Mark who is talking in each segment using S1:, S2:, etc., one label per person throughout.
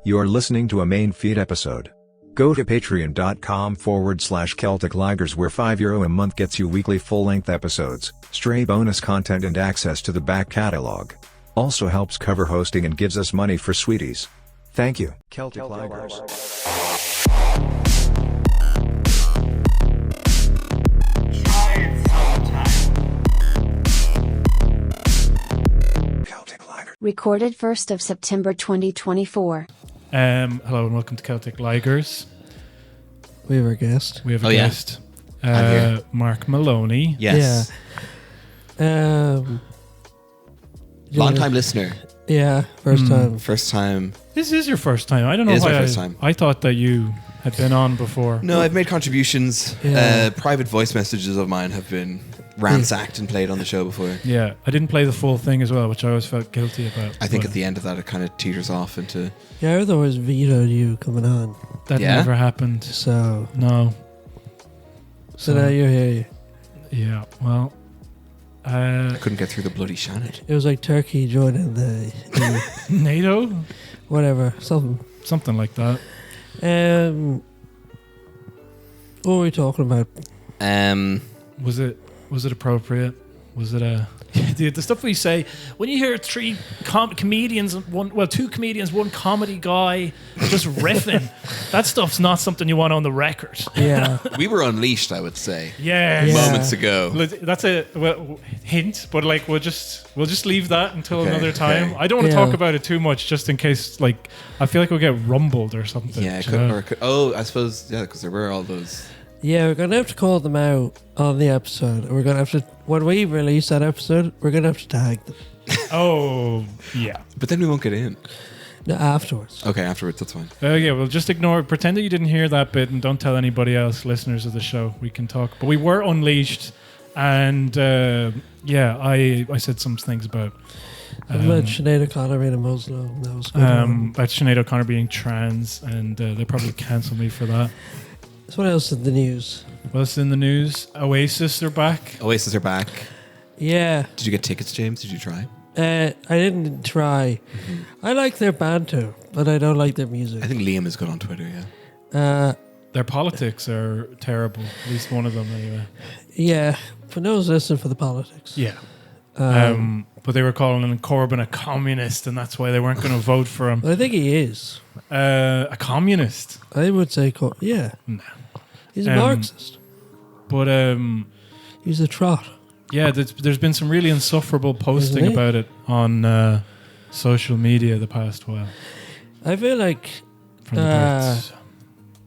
S1: You're listening to a main feed episode. Go to patreon.com/Celtic Ligers where €5 a month gets you weekly full-length episodes, stray bonus content and access to the back catalogue. Also helps cover hosting and gives us money for sweeties. Thank you. Celtic Ligers.
S2: Recorded 1st of September 2024.
S3: Hello and welcome to Celtic Ligers.
S4: We have a guest.
S3: We have a guest. Mark Moloney.
S5: Yes.
S4: Yeah.
S5: Long time listener.
S4: Yeah. First time.
S5: First time.
S3: This is your first time. I don't know
S5: It is
S3: why
S5: my first time.
S3: I thought that you had been on before.
S5: No, I've made contributions.
S4: Yeah.
S5: Private voice messages of mine have been ransacked and played on the show before.
S3: Yeah, I didn't play the full thing as well, which I always felt guilty about.
S5: I think at the end of that it kind of teeters off into...
S4: Yeah, I otherwise vetoed you coming on.
S3: That
S5: Yeah?
S3: never happened.
S4: So
S3: No.
S4: now you're here.
S3: Yeah, well...
S5: I couldn't get through the bloody Shannon.
S4: It was like Turkey joining the
S3: NATO?
S4: whatever, something.
S3: Something like that.
S4: What were we talking about?
S3: Was it appropriate? Was it a... the stuff we say when you hear two comedians, one comedy guy just riffing, that stuff's not something you want on the record.
S4: Yeah.
S5: We were unleashed, I would say.
S3: Yeah.
S5: Moments ago.
S3: That's a hint, but like we'll just leave that until
S5: Okay,
S3: another time.
S5: okay.
S3: I don't want to
S4: Yeah.
S3: talk about it too much, just in case. Like I feel like we'll get rumbled or something.
S5: Yeah,
S3: do you know?
S5: I suppose, yeah, because there were all those...
S4: Yeah, we're going to have to call them out on the episode. We're going to have to, when we release that episode, we're going to have to tag them.
S3: Oh yeah.
S5: But then we won't get in.
S4: No, afterwards.
S5: Okay, afterwards, that's fine.
S3: Yeah, we'll just ignore it. Pretend that you didn't hear that bit and don't tell anybody else, listeners of the show. We can talk. But we were unleashed and I said some things about
S4: About Sinead O'Connor being a Muslim. That was good.
S3: about Sinead O'Connor being trans, and they probably cancel me for that.
S4: So what else in the news?
S3: What's in the news? Oasis are back.
S5: Oasis are back.
S4: Yeah.
S5: Did you get tickets, James? Did you try?
S4: I didn't try. I like their banter, but I don't like their music.
S5: I think Liam is good on Twitter, yeah.
S3: Their politics are terrible. At least one of them, anyway.
S4: Yeah, but no one's listening for the politics.
S3: Yeah. But they were calling Corbyn a communist, and that's why they weren't going to vote for him.
S4: But I think he is.
S3: A communist?
S4: I would say, yeah.
S3: No.
S4: He's a Marxist.
S3: But
S4: He's a trot.
S3: yeah, there's been some really insufferable posting
S4: Isn't he?
S3: about it on social media the past while.
S4: I feel like
S3: From the Brits.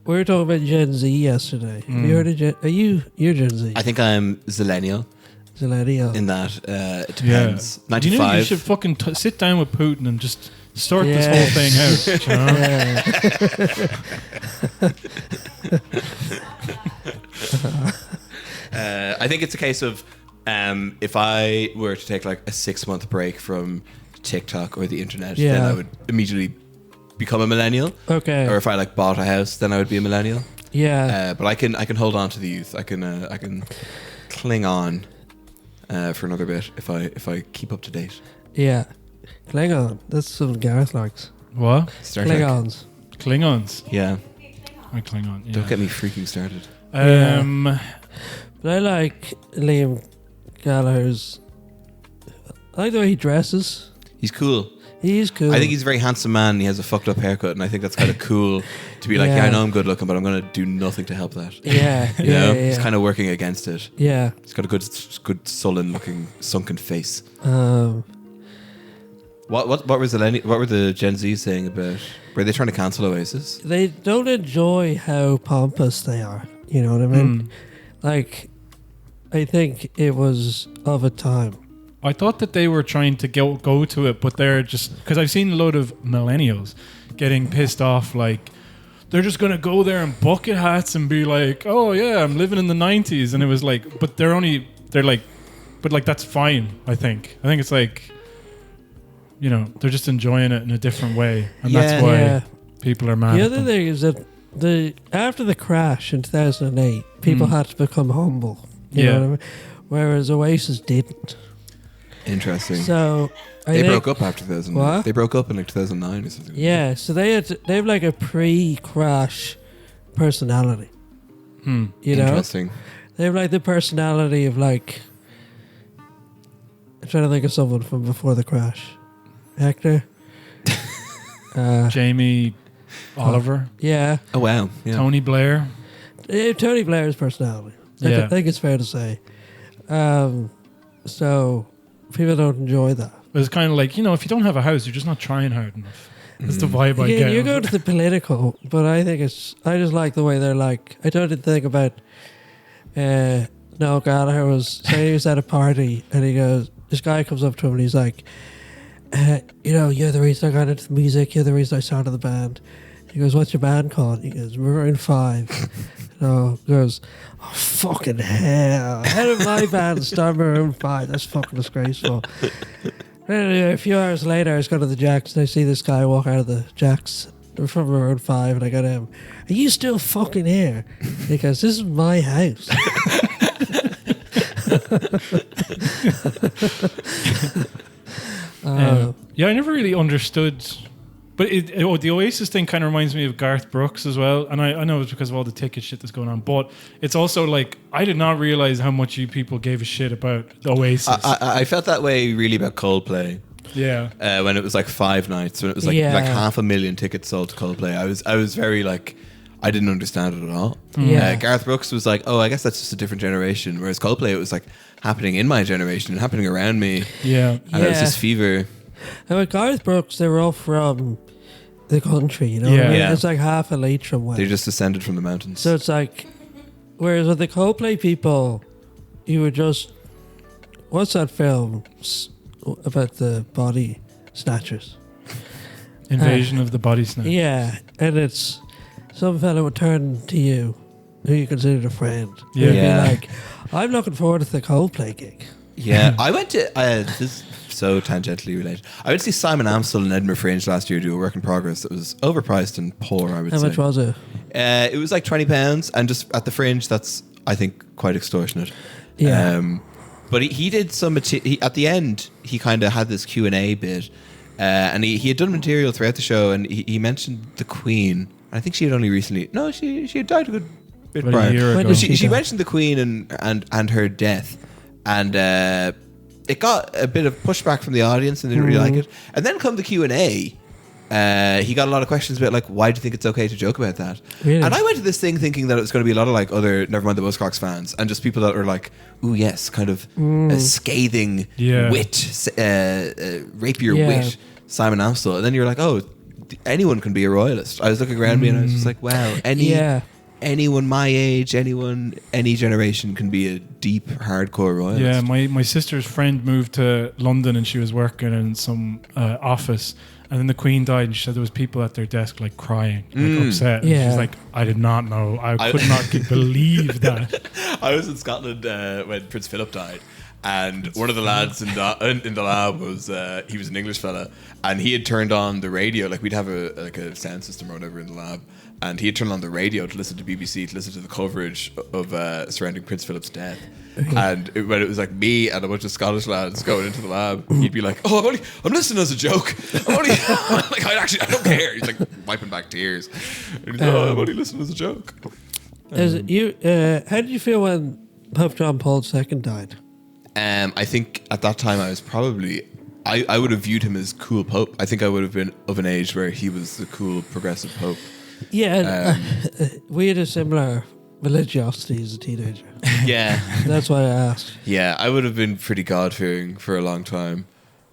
S4: we were talking about Gen Z yesterday. Have you heard of you're Gen Z?
S5: I think I'm Zillennial
S4: Zillennial.
S5: in that it depends.
S3: Do you know
S5: 95.
S3: you should fucking sit down with Putin and just sort this
S4: Yeah.
S3: whole thing out? do you know?
S5: I think it's a case of if I were to take like a 6-month break from TikTok or the internet, then
S4: Yeah.
S5: I would immediately become a millennial.
S4: Okay.
S5: Or if I like bought a house, then I would be a millennial.
S4: Yeah.
S5: But I can hold on to the youth. I can cling on for another bit if I keep up to date.
S4: Yeah. Klingon. That's something Gareth likes.
S3: What?
S5: Star Trek.
S4: Klingons.
S3: Klingons.
S5: Yeah.
S3: I Klingon. Yeah.
S5: Don't get me freaking started.
S4: But I like Liam Gallagher's. I like the way he dresses.
S5: He's cool.
S4: He is cool.
S5: I think he's a very handsome man. He has a fucked up haircut, and I think that's kind of cool to be like,
S4: Yeah.
S5: yeah, I know I'm good looking, but I'm going to do nothing to help that.
S4: Yeah.
S5: You
S4: yeah.
S5: know,
S4: Yeah.
S5: he's kind of working against it.
S4: Yeah.
S5: He's got a good sullen-looking, sunken face. What were the Gen Z saying about? Were they trying to cancel Oasis?
S4: They don't enjoy how pompous they are. You know what I mean? Like, I think it was of a time.
S3: I thought that they were trying to go to it, but they're just... Because I've seen a load of millennials getting pissed off, like, they're just going to go there in bucket hats and be like, oh, yeah, I'm living in the 90s. And it was like... But they're like... But, like, that's fine, I think. I think it's like... You know, they're just enjoying it in a different way. And that's why people are mad
S4: The
S3: at
S4: other
S3: them.
S4: thing is that after the crash in 2008, people had to become humble. You know what I mean? Whereas Oasis didn't.
S5: Interesting.
S4: So
S5: They broke up after 2000.
S4: What?
S5: They broke up in like 2009 or something.
S4: Yeah, so they have like a pre-crash personality. You know,
S5: Interesting.
S4: they have like the personality of like. I'm trying to think of someone from before the crash. Hector.
S3: Jamie Oliver,
S4: Yeah,
S5: Oh wow. Yeah.
S3: Tony Blair.
S4: Tony Blair's personality.
S3: Yeah.
S4: I think it's fair to say. So people don't enjoy that.
S3: But it's kind of like, if you don't have a house, you're just not trying hard enough. That's the vibe I
S4: Yeah,
S3: get.
S4: you go to the political, but I think I just like the way they're like. I don't think about. Noel Gallagher was saying he was at a party and he goes. This guy comes up to him and he's like, you're the reason I got into the music. You're the reason I started the band. He goes, what's your band called? He goes, Maroon 5. He goes, oh, fucking hell. How did my band start Maroon 5? That's fucking disgraceful. Anyway, a few hours later, I was going to the Jacks and I see this guy walk out of the Jacks. They're from Maroon 5 and I go to him, are you still fucking here? He goes, this is my house.
S3: Yeah, I never really understood. But the Oasis thing kind of reminds me of Garth Brooks as well. And I know it's because of all the ticket shit that's going on. But it's also like, I did not realize how much you people gave a shit about the Oasis.
S5: I felt that way really about Coldplay.
S3: Yeah.
S5: When it was like 5 nights, when it was like 500,000 tickets sold to Coldplay, I was very like, I didn't understand it at all.
S4: Yeah.
S5: Garth Brooks was like, oh, I guess that's just a different generation. Whereas Coldplay, it was like happening in my generation and happening around me.
S3: Yeah.
S5: And it was this fever.
S4: And with Garth Brooks, they were all from the country, you know?
S3: Yeah.
S4: What I mean?
S5: Yeah.
S4: It's like half a Leitrim way.
S5: They just descended from the mountains.
S4: So it's like, whereas with the Coldplay people, you were just, what's that film about the body snatchers?
S3: Invasion of the Body Snatch.
S4: Yeah, and it's some fella would turn to you, who you considered a friend.
S3: Yeah.
S4: And
S5: Yeah.
S4: be like, I'm looking forward to the Coldplay gig.
S5: Yeah, I went to this is so tangentially related. I went to see Simon Amstel in Edinburgh Fringe last year do a work in progress that was overpriced and poor, I would
S4: How
S5: say.
S4: much was it?
S5: It was like £20, and just at the Fringe, that's I think quite extortionate.
S4: Yeah.
S5: But he did some at the end. He kind of had this Q&A bit, and he had done material throughout the show, and he mentioned the Queen. I think she had only recently. No, she had died a good bit
S3: About a
S5: prior.
S3: year ago.
S4: When
S5: She
S4: die?
S5: mentioned the Queen and her death, and it got a bit of pushback from the audience, and they didn't really like it. And then come the Q&A. He got a lot of questions about like, why do you think it's okay to joke about that?
S4: Really?
S5: And I went to this thing thinking that it was going to be a lot of like other Nevermind the Buzzcocks fans and just people that were like, ooh yes, kind of a scathing wit, rapier
S4: Yeah.
S5: wit, Simon Amstel. And then you're like, oh, anyone can be a royalist. I was looking around me and I was just like, wow, anyone my age, any generation can be a deep, hardcore royalist.
S3: Yeah, my sister's friend moved to London and she was working in some office, and then the Queen died, and she said there was people at their desk like crying, like upset. And
S4: Yeah.
S3: she's like, I did not know. I could not believe that.
S5: I was in Scotland when Prince Philip died, and one of the lads in the lab was he was an English fella, and he had turned on the radio. Like we'd have a sound system or whatever in the lab, and he had turned on the radio to listen to BBC, to listen to the coverage of surrounding Prince Philip's death. And when it was like me and a bunch of Scottish lads going into the lab, he'd be like, "Oh, I'm listening as a joke. I'm only like I don't care." He's like wiping back tears. And he's like, "Oh, I'm only listening as a joke."
S4: How did you feel when Pope John Paul II died?
S5: I think at that time I was probably I would have viewed him as cool pope. I think I would have been of an age where he was the cool progressive pope.
S4: Yeah, we had a similar religiosity as a teenager.
S5: Yeah,
S4: That's why I asked.
S5: yeah. I would have been pretty God fearing for a long time.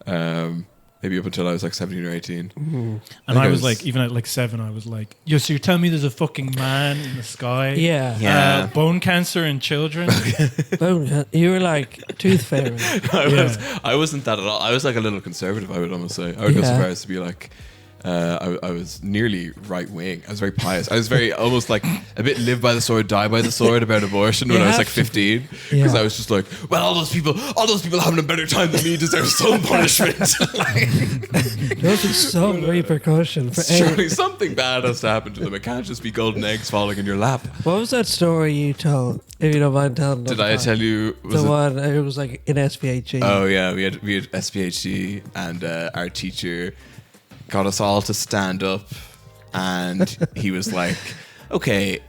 S5: Maybe up until I was like 17 or 18.
S3: And I was like, even at like 7, I was like, yo, so you're telling me there's a fucking man in the sky?
S4: Yeah.
S5: Yeah.
S3: Bone cancer in children?
S4: You were like tooth fairy.
S5: I wasn't that at all. I was like a little conservative, I would almost say. I would go so
S4: Yeah.
S5: far as to be like, I was nearly right wing. I was very pious. I was very almost like a bit live by the sword, die by the sword about abortion when I was like 15. Because I was just like, well, all those people having a better time than me deserve some punishment.
S4: There'll be some repercussion for
S5: Surely something bad has to happen to them. It can't just be golden eggs falling in your lap.
S4: What was that story you told? If you don't mind telling.
S5: Did I tell you?
S4: It was like in SPHE.
S5: Oh yeah, we had SPHE, and our teacher got us all to stand up, and he was like, okay,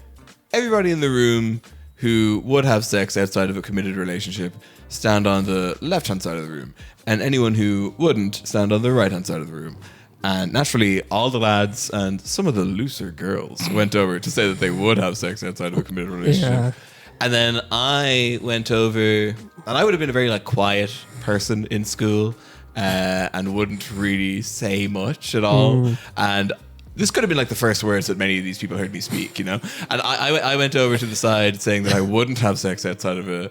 S5: everybody in the room who would have sex outside of a committed relationship, stand on the left hand side of the room, and anyone who wouldn't, stand on the right hand side of the room. And naturally, all the lads and some of the looser girls went over to say that they would have sex outside of a committed relationship.
S4: Yeah.
S5: And then I went over, and I would have been a very like quiet person in school, and wouldn't really say much at all. And this could have been like the first words that many of these people heard me speak, you know. And I went over to the side saying that I wouldn't have sex outside of a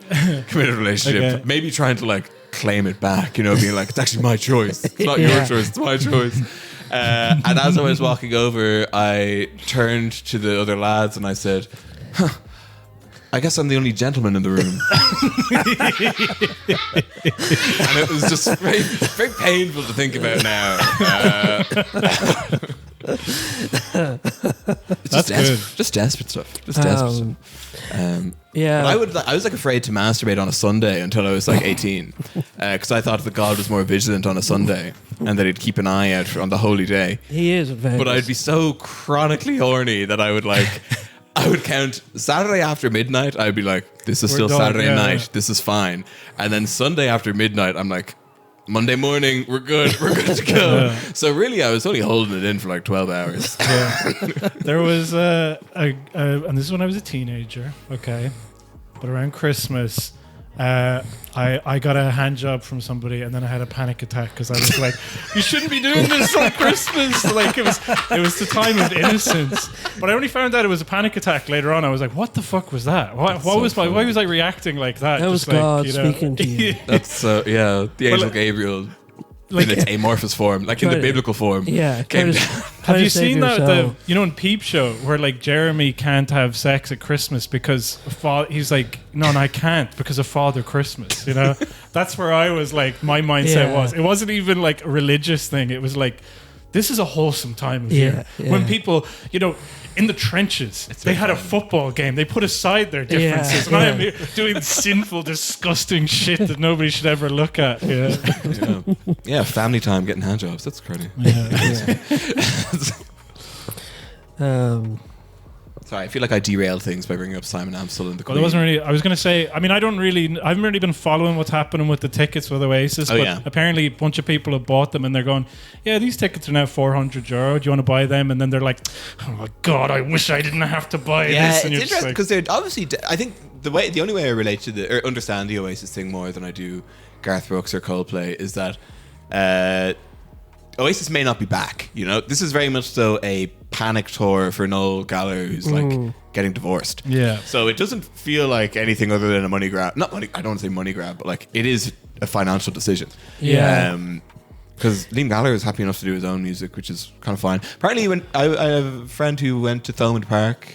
S5: committed relationship, maybe trying to like claim it back, you know, being like, it's actually my choice, it's not your choice, it's my choice. And as I was walking over, I turned to the other lads and I said, I guess I'm the only gentleman in the room. And it was just very, very painful to think about now.
S3: That's good.
S5: Just desperate stuff. Just desperate stuff.
S4: Yeah.
S5: But I was like afraid to masturbate on a Sunday until I was like 18, because I thought that God was more vigilant on a Sunday and that he'd keep an eye out on the holy day.
S4: He is in Vegas.
S5: But I'd be so chronically horny that I would count Saturday after midnight. I'd be like, this is still
S3: done,
S5: Saturday night. This is fine. And then Sunday after midnight, I'm like, Monday morning, we're good. We're good to go. So really, I was only holding it in for like 12 hours.
S3: There was and this is when I was a teenager, okay, but around Christmas, I got a hand job from somebody, and then I had a panic attack because I was like, "You shouldn't be doing this on Christmas!" Like it was the time of innocence. But I only found out it was a panic attack later on. I was like, "What the fuck was that? Why was I reacting like that?"
S4: That was
S3: Just like,
S4: God
S3: you know.
S4: speaking to you.
S5: That's the angel Gabriel.
S3: Like,
S5: in its amorphous form, like in the biblical form.
S4: Yeah.
S5: Came down.
S3: Have you seen that? In Peep Show, where like Jeremy can't have sex at Christmas because he's like, no, I can't because of Father Christmas. You know, that's where I was like, my mindset was. It wasn't even like a religious thing. It was like, this is a wholesome time of year when people, in the trenches, they had a football game. They put aside their differences, and I am here doing sinful, disgusting shit that nobody should ever look at.
S5: Yeah, family time, getting handjobs. That's crazy. Sorry, I feel like I derailed things by bringing up Simon Amstel and the Queen.
S3: Well, it wasn't really. I was going to say. I mean, I haven't really been following what's happening with the tickets with Oasis. But apparently, a bunch of people have bought them, and they're going, "Yeah, these tickets are now €400. Do you want to buy them?" And then they're like, "Oh my god, I wish I didn't have to buy this."
S5: Yeah,
S3: And
S5: it's interesting because they're obviously. I think the only way I relate to or understand the Oasis thing more than I do Garth Brooks or Coldplay is that Oasis may not be back. This is very much so a panic tour for Noel Gallagher, who's like getting divorced.
S3: Yeah.
S5: So it doesn't feel like anything other than a money grab. Not money. I don't want to say money grab, but like it is a financial decision.
S3: Yeah.
S5: Because Liam Gallagher is happy enough to do his own music, which is kind of fine. Apparently, when I have a friend who went to Thomond Park,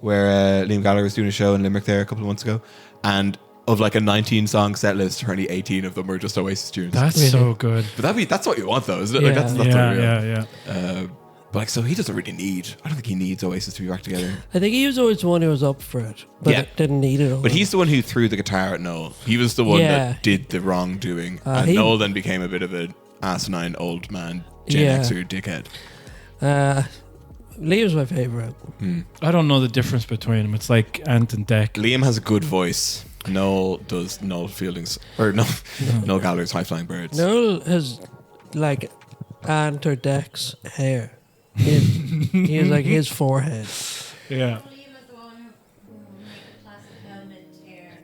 S5: where Liam Gallagher was doing a show in Limerick there a couple of months ago, and of like a 19-song set list, apparently 18 of them were just Oasis tunes.
S3: That's so good.
S5: But that's what you want, though, isn't it? Like that's
S3: yeah.
S5: But like, so he doesn't really need. I don't think he needs Oasis to be back together.
S4: I think he was always the one who was up for it, but didn't need it.
S5: But he's the one who threw the guitar at Noel. He was the one that did the wrongdoing, and Noel then became a bit of an asinine old man, Gen Xer dickhead.
S4: Liam's my favourite.
S3: I don't know the difference between them. It's like Ant and Dec.
S5: Liam has a good voice. Noel does Noel Fielding's Noel Gallagher's High Flying Birds.
S4: Noel has like Ant or Dec's hair. He has like his forehead.
S3: Yeah.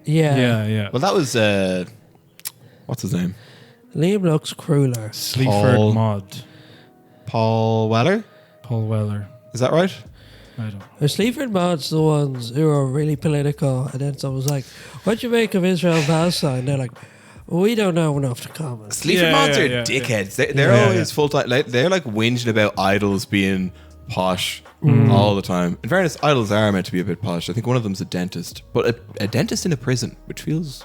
S4: Yeah.
S3: Yeah.
S5: Well, that was what's his name?
S4: Liam looks crueler.
S3: Sleaford Mod.
S5: Paul Weller.
S3: Paul Weller.
S5: Is that right?
S3: I don't know.
S4: The Sleaford Mods, the ones who are really political, and then someone's like, "What do you make of Israel Palestine?" They're like, We don't know enough to comment.
S5: Sleaford
S3: Yeah,
S5: mods
S3: yeah,
S5: are
S3: yeah,
S5: dickheads. They're
S3: Yeah,
S5: always
S3: yeah.
S5: full time. Like, they're like whinging about idols being posh all the time. In fairness, idols are meant to be a bit posh. I think one of them's a dentist, but a dentist in a prison, which feels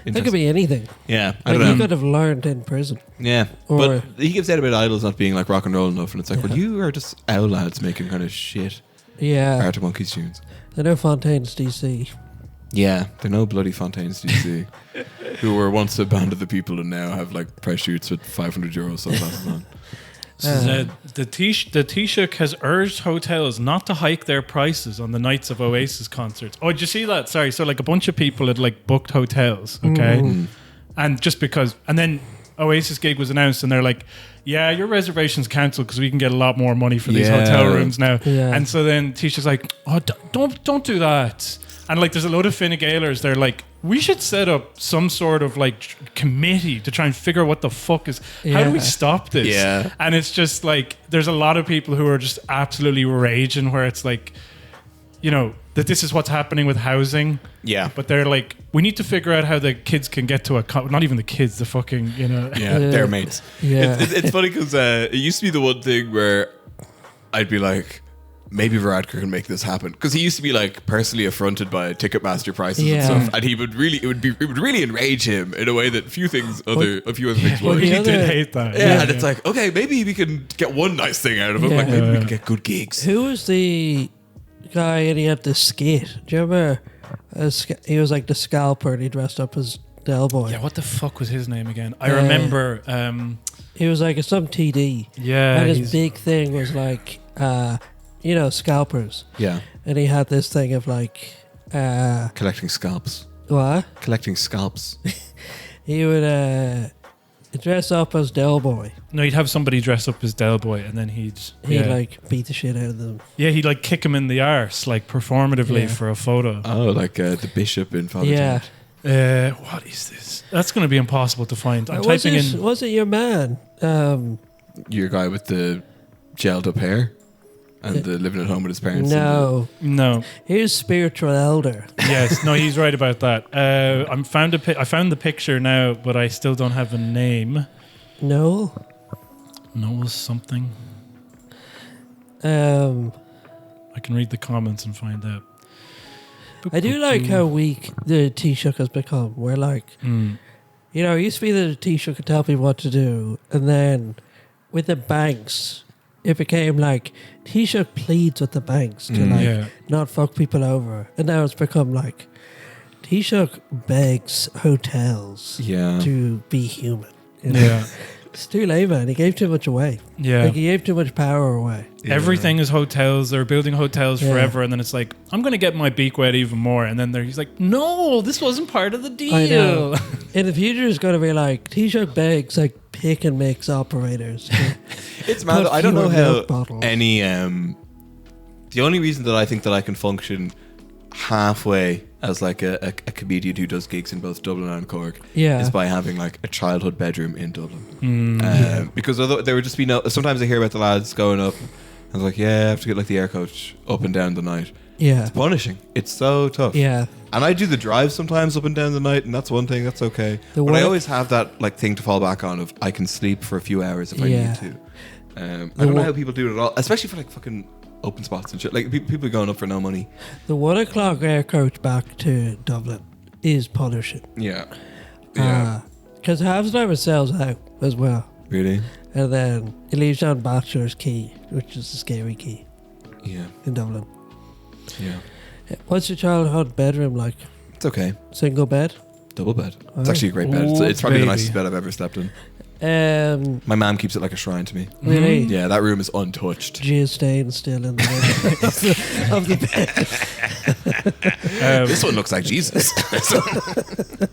S4: It could
S5: interesting.
S4: be anything.
S5: Yeah, I
S4: Like
S5: don't
S4: you
S5: know.
S4: could have learned in prison.
S5: Yeah,
S4: Or-
S5: but he gives out about idols not being like rock and roll enough, and it's like, well, you are just owl lads making kind of shit
S4: Yeah.
S5: Arctic Monkeys tunes.
S4: I know Fontaine's DC.
S5: Yeah, they're no bloody Fontaines DC, who were once a band of the people and now have like price shoots with €500 sunglasses on.
S3: The Taoiseach has urged hotels not to hike their prices on the nights of Oasis concerts. Oh, did you see that? Sorry. So like a bunch of people had like booked hotels, okay? And just because, and then Oasis gig was announced and they're like, yeah, your reservation's cancelled because we can get a lot more money for these
S5: Yeah.
S3: hotel rooms now.
S4: Yeah.
S3: And so then Taoiseach's like, oh, don't do that. And like there's a load of Fine Gaelers, they're like, we should set up some sort of like committee to try and figure out what the fuck is, how do we
S4: Yeah.
S3: stop this?
S5: Yeah.
S3: And it's just like, there's a lot of people who are just absolutely raging where it's like, you know, that this is what's happening with housing.
S5: Yeah,
S3: But they're like, we need to figure out how the kids can get to not even the kids, the fucking, you know.
S5: yeah, they're mates.
S4: Yeah.
S5: It's funny because it used to be the one thing where I'd be like, maybe Varadkar can make this happen, because he used to be like personally affronted by Ticketmaster prices
S4: Yeah.
S5: and stuff, and it would really enrage him in a way that a few other things
S4: Well,
S5: would.
S4: the
S3: He
S4: other-
S3: did hate that.
S5: Yeah, and it's like, okay, maybe we can get one nice thing out of him. Like
S4: Yeah.
S5: maybe we can get good gigs.
S4: Who was the guy and he had the skate? Do you remember? He was like the scalper and he dressed up as Del Boy.
S3: Yeah, what the fuck was his name again? I remember,
S4: He was like some TD.
S3: yeah.
S4: And his
S3: he's-
S4: big thing was like, scalpers.
S5: Yeah,
S4: And he had this thing of like,
S5: collecting scalps.
S4: what?
S5: Collecting scalps.
S4: He would dress up as Del Boy.
S3: No, he'd have somebody dress up as Del Boy and then he'd
S4: He'd like beat the shit out of them.
S3: yeah, he'd like kick him in the arse, like performatively
S4: Yeah.
S3: for a photo.
S5: Oh, like the bishop in Father
S4: Yeah.
S5: John.
S3: What is this? That's going to be impossible to find. I'm
S4: was
S3: typing
S4: it,
S3: in.
S4: was it your man?
S5: Your guy with the gelled up hair and the living at home with his parents.
S4: No.
S3: No.
S4: He was spiritual elder.
S3: Yes. No, he's right about that. I found the picture now, but I still don't have a name.
S4: No.
S3: Noah something.
S4: I
S3: can read the comments and find out.
S4: do like how weak the Taoiseach has become. Where like,
S3: Mm.
S4: you know, it used to be that the Taoiseach could tell people what to do, and then with the banks, it became like Taoiseach pleads with the banks to like
S3: Yeah.
S4: not fuck people over, and now it's become like Taoiseach begs hotels
S5: Yeah.
S4: to be human. You know?
S3: Yeah.
S4: It's too late, man. He gave too much away.
S3: Yeah.
S4: Like he gave too much power away.
S3: Everything is hotels. They're building hotels
S4: Yeah.
S3: forever, and then it's like, I'm going to get my beak wet even more. And then he's like, no, this wasn't part of the deal.
S4: I know. In the future, it's going to be like Taoiseach begs like pick and mix operators.
S5: It's mad.
S4: Put
S5: I don't know
S4: fewer
S5: how
S4: milk bottles.
S5: any. The only reason that I think that I can function halfway as like a comedian who does gigs in both Dublin and Cork
S4: Yeah.
S5: is by having like a childhood bedroom in Dublin.
S3: Mm.
S5: Because although there would just be sometimes I hear about the lads going up, I was like, yeah, I have to get like the air coach up and down the night.
S4: Yeah.
S5: It's punishing. It's so tough.
S4: Yeah.
S5: And I do the drive sometimes up and down the night, and that's one thing, that's okay.
S4: The
S5: But I
S4: work-
S5: always have that like thing to fall back on of I can sleep for a few hours if I
S4: Yeah.
S5: need to. I don't know how people do it at all, especially for like fucking open spots and shit. Like people going up for no money.
S4: The 1 o'clock air coach back to Dublin is punishing.
S5: Yeah. Yeah.
S4: Because half the time it sells out as well.
S5: Really?
S4: And then it leaves you on Bachelor's Key, which is the scary key
S5: Yeah.
S4: in Dublin.
S5: Yeah.
S4: What's your childhood bedroom like?
S5: It's okay.
S4: Single bed?
S5: Double bed.
S4: Oh.
S5: It's actually a great bed. It's,
S3: Oh,
S5: it's probably the
S3: baby.
S5: nicest bed I've ever slept in.
S4: Um,
S5: My mom keeps it like a shrine to me.
S4: really?
S5: Yeah, that room is untouched.
S4: Jizz stain still in the middle of the bed.
S5: This one looks like Jesus.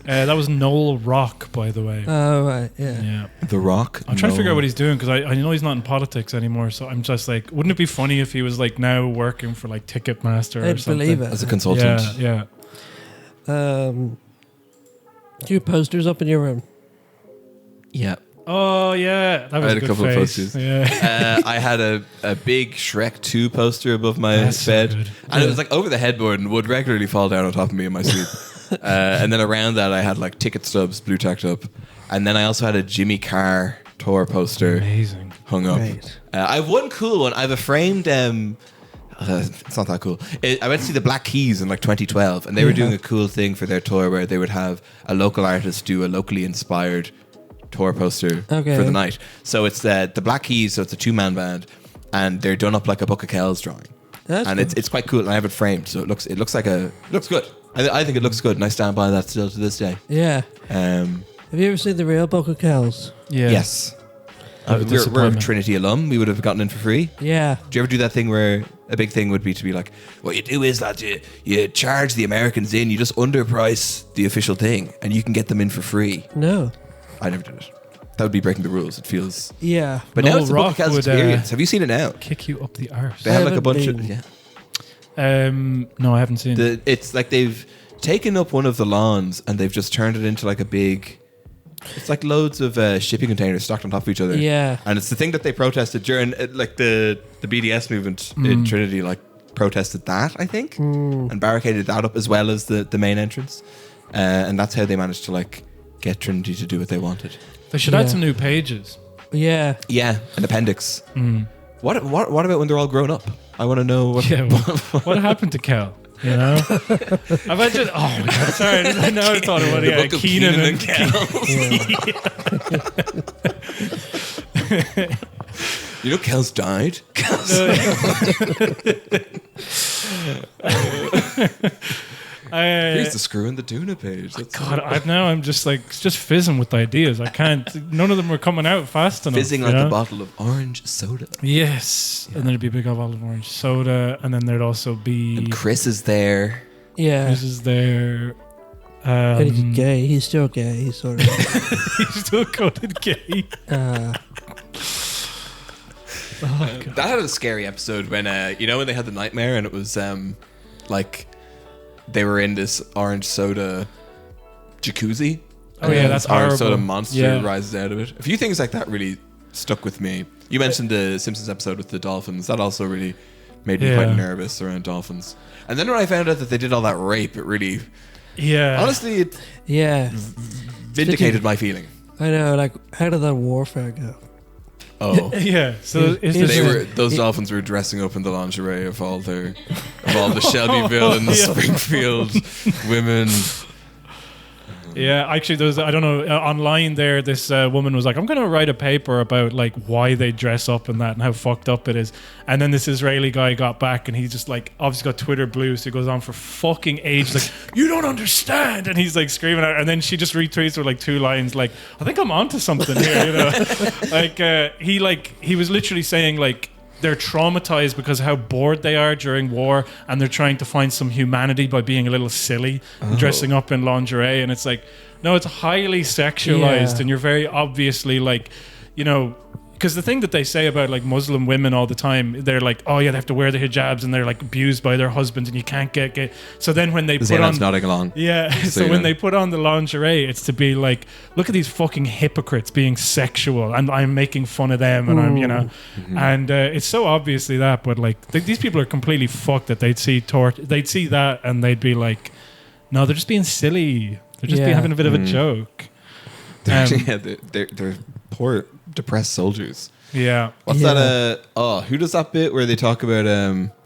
S3: That was Noel Rock, by the way.
S4: Oh, right, yeah.
S3: Yeah.
S5: The Rock.
S3: I'm trying to figure out what he's doing because I know he's not in politics anymore. So I'm just like, wouldn't it be funny if he was like now working for like Ticketmaster or
S4: I'd
S3: something?
S4: believe it.
S5: as a consultant.
S3: Yeah, yeah.
S4: Do you have posters up in your room?
S5: Yeah.
S3: Oh yeah, that was
S5: I had
S3: a
S5: a
S3: good
S5: couple of
S3: face.
S5: posters.
S3: Yeah.
S5: I had a big Shrek 2 poster above my
S3: That's so
S5: bed.
S3: good.
S5: And it was like over the headboard and would regularly fall down on top of me in my sleep. And then around that, I had like ticket stubs blue tacked up, and then I also had a Jimmy Carr tour poster
S3: Amazing.
S5: hung up.
S4: Right.
S5: I have one cool one. I have a framed. It's not that cool. I went to see the Black Keys in like 2012, and they were doing a cool thing for their tour where they would have a local artist do a locally inspired tour poster for the night. So it's the Black Keys, so it's a 2-man band, and they're done up like a Book of Kells drawing.
S4: That's
S5: and
S4: cool.
S5: it's quite cool, and I have it framed, so it looks good. I think it looks good, and I stand by that still to this day.
S4: Yeah.
S5: Have
S4: Have you ever seen the real Book of Kells?
S3: Yeah.
S5: Yes.
S3: What a
S5: We're a
S3: disappointment.
S5: Trinity alum. We would have gotten in for free.
S4: Yeah.
S5: Do you ever do that thing where a big thing would be to be like, what you do is that you charge the Americans in, you just underprice the official thing, and you can get them in for free.
S4: No.
S5: I never did it. That would be breaking the rules. It feels.
S4: Yeah.
S5: But now
S3: Noel
S5: it's the Book of
S3: Rock
S5: Kells
S3: would,
S5: experience. Have you seen it now?
S3: Kick you up the arse.
S5: They have like a
S4: haven't
S5: bunch of
S4: been.
S3: No, I haven't seen it.
S5: It's like they've taken up one of the lawns and they've just turned it into like a big. It's like loads of shipping containers stacked on top of each other.
S4: Yeah.
S5: And it's the thing that they protested during like the BDS movement in Trinity, like protested that, I think, and barricaded that up as well as the main entrance. And that's how they managed to like get Trinity to do what they wanted.
S3: They should add some new pages.
S4: Yeah.
S5: Yeah, an appendix. What about when they're all grown up? I want to know what.
S3: Yeah, what happened to Kel? You know, I've just. Oh my god! Sorry, I never thought about it.
S5: Book of
S3: Keenan and
S5: Kel. You know, Kel's died. Here's the screw in the Duna page. That's
S3: God, I'm just like just fizzing with ideas. I can't. None of them are coming out fast enough.
S5: fizzing
S3: you
S5: like
S3: know?
S5: a bottle of orange soda.
S3: Yes, and then there'd be a big bottle of orange soda, and then there'd also be
S5: And Chris is there.
S4: Yeah.
S3: This is there.
S4: And he's gay. He's still gay. He's sort of.
S3: He's still coded gay.
S5: That had a scary episode when when they had the nightmare and it was like they were in this orange soda jacuzzi.
S3: Oh yeah, that's
S5: orange
S3: horrible.
S5: soda monster
S3: Yeah.
S5: rises out of it. A few things like that really stuck with me. You mentioned the Simpsons episode with the dolphins. That also really made me quite nervous around dolphins. And then when I found out that they did all that rape, it really, honestly, it
S4: Yeah.
S5: vindicated my feeling.
S4: I know. Like, how did that warfare go?
S5: Oh.
S3: Yeah. So is
S5: Those dolphins were dressing up in the lingerie of all the Shelbyville and the Springfield women.
S3: Yeah, actually, there's I don't know online there. This woman was like, "I'm going to write a paper about like why they dress up and that and how fucked up it is." And then this Israeli guy got back and he just like obviously got Twitter blue, so he goes on for fucking ages like, "You don't understand," and he's like screaming at her. And then she just retweets with like 2 lines like, "I think I'm onto something here," you know. He was literally saying like, they're traumatized because of how bored they are during war, and they're trying to find some humanity by being a little silly and dressing up in lingerie. And it's like, no, it's highly sexualized, and you're very obviously like, you know, because the thing that they say about like Muslim women all the time, they're like, oh yeah, they have to wear the hijabs and they're like abused by their husbands and you can't get. So then when they put on,
S5: nodding along.
S3: yeah. So when they put on the lingerie, it's to be like, look at these fucking hypocrites being sexual, and I'm making fun of them, and I'm, you know, and it's so obviously that. But like these people are completely fucked that they'd see that and they'd be like, no, they're just being silly. They're just being having a bit of a joke.
S5: They're poor, depressed soldiers.
S3: Yeah.
S5: What's that? Who does that bit where they talk about?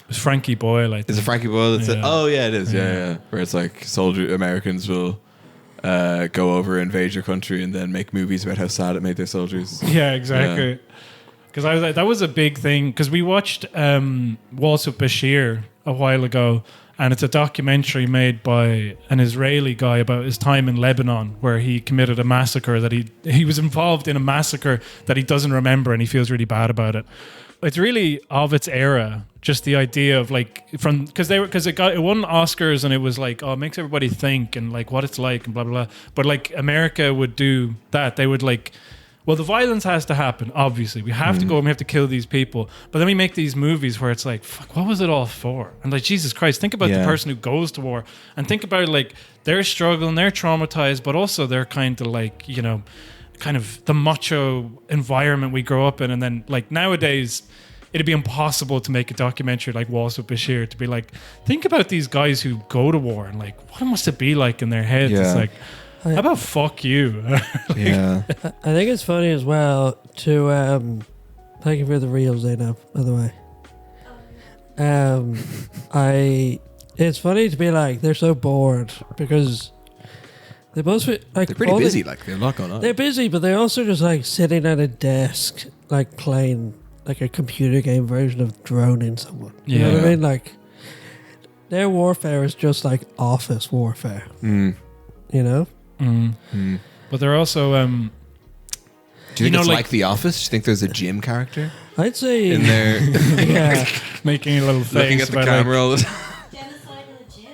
S3: It's Frankie Boyle. Like,
S5: Is it Frankie Boyle that said?
S3: Yeah.
S5: Oh yeah, it is. Yeah. Where it's like Americans will go over, invade your country, and then make movies about how sad it made their soldiers.
S3: yeah, exactly. Because I was like, that was a big thing. Because we watched Waltz with Bashir a while ago, and it's a documentary made by an Israeli guy about his time in Lebanon, where he committed a massacre that he was involved in a massacre that he doesn't remember, and he feels really bad about it. It's really of its era, just the idea of like because it won Oscars, and it was like, oh, it makes everybody think and like what it's like and blah blah blah. But like America would do that. They would like, well, the violence has to happen. Obviously, we have to go and we have to kill these people. But then we make these movies where it's like, fuck, what was it all for? And like, Jesus Christ, think about the person who goes to war, and think about like they're struggling, they're traumatized, but also they're kind of like, you know, kind of the macho environment we grow up in. And then like nowadays, it'd be impossible to make a documentary like Walls with Bashir to be like, think about these guys who go to war and like, what must it be like in their heads?
S5: Yeah.
S3: It's like, how about fuck you?
S5: Yeah.
S4: I think it's funny as well to thank you for the reels, Zainab, by the way. It's funny to be like, they're so bored because they both like
S5: They're pretty busy. Like, they have a lot going on.
S4: They're busy, but they're also just like sitting at a desk, like playing like a computer game version of droning someone. You know what I mean? Like, their warfare is just like office warfare.
S5: Mm.
S4: You know?
S5: Mm.
S3: But they're also
S5: Do you think it's like The Office? Do you think there's a gym character
S4: I'd say
S5: in there
S4: yeah.
S3: making a little face
S5: looking at the
S3: about,
S5: camera all the time?
S6: Genocide in the gym.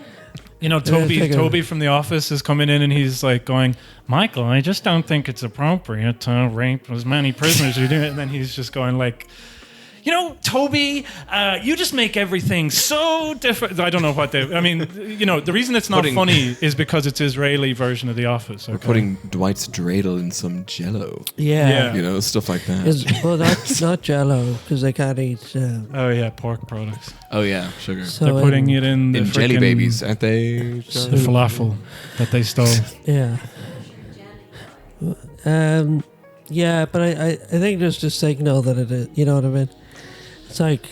S3: You know, Toby from The Office is coming in and he's like going, Michael, I just don't think it's appropriate to rape as many prisoners as you do. And then he's just going like, you know, Toby, you just make everything so different. I don't know what they... I mean, you know, the reason it's not funny is because it's Israeli version of The Office. Okay?
S5: We're putting Dwight's dreidel in some Jello.
S4: Yeah.
S5: You know, stuff like that.
S4: Well, that's not Jello because they can't eat.
S3: Oh, yeah, pork products.
S5: Oh yeah, sugar.
S4: So
S3: They're putting it in the
S5: Jelly
S3: frickin'
S5: babies, aren't they?
S3: The falafel that they stole.
S4: Yeah. Yeah, but I think just to signal that it is, you know what I mean? It's like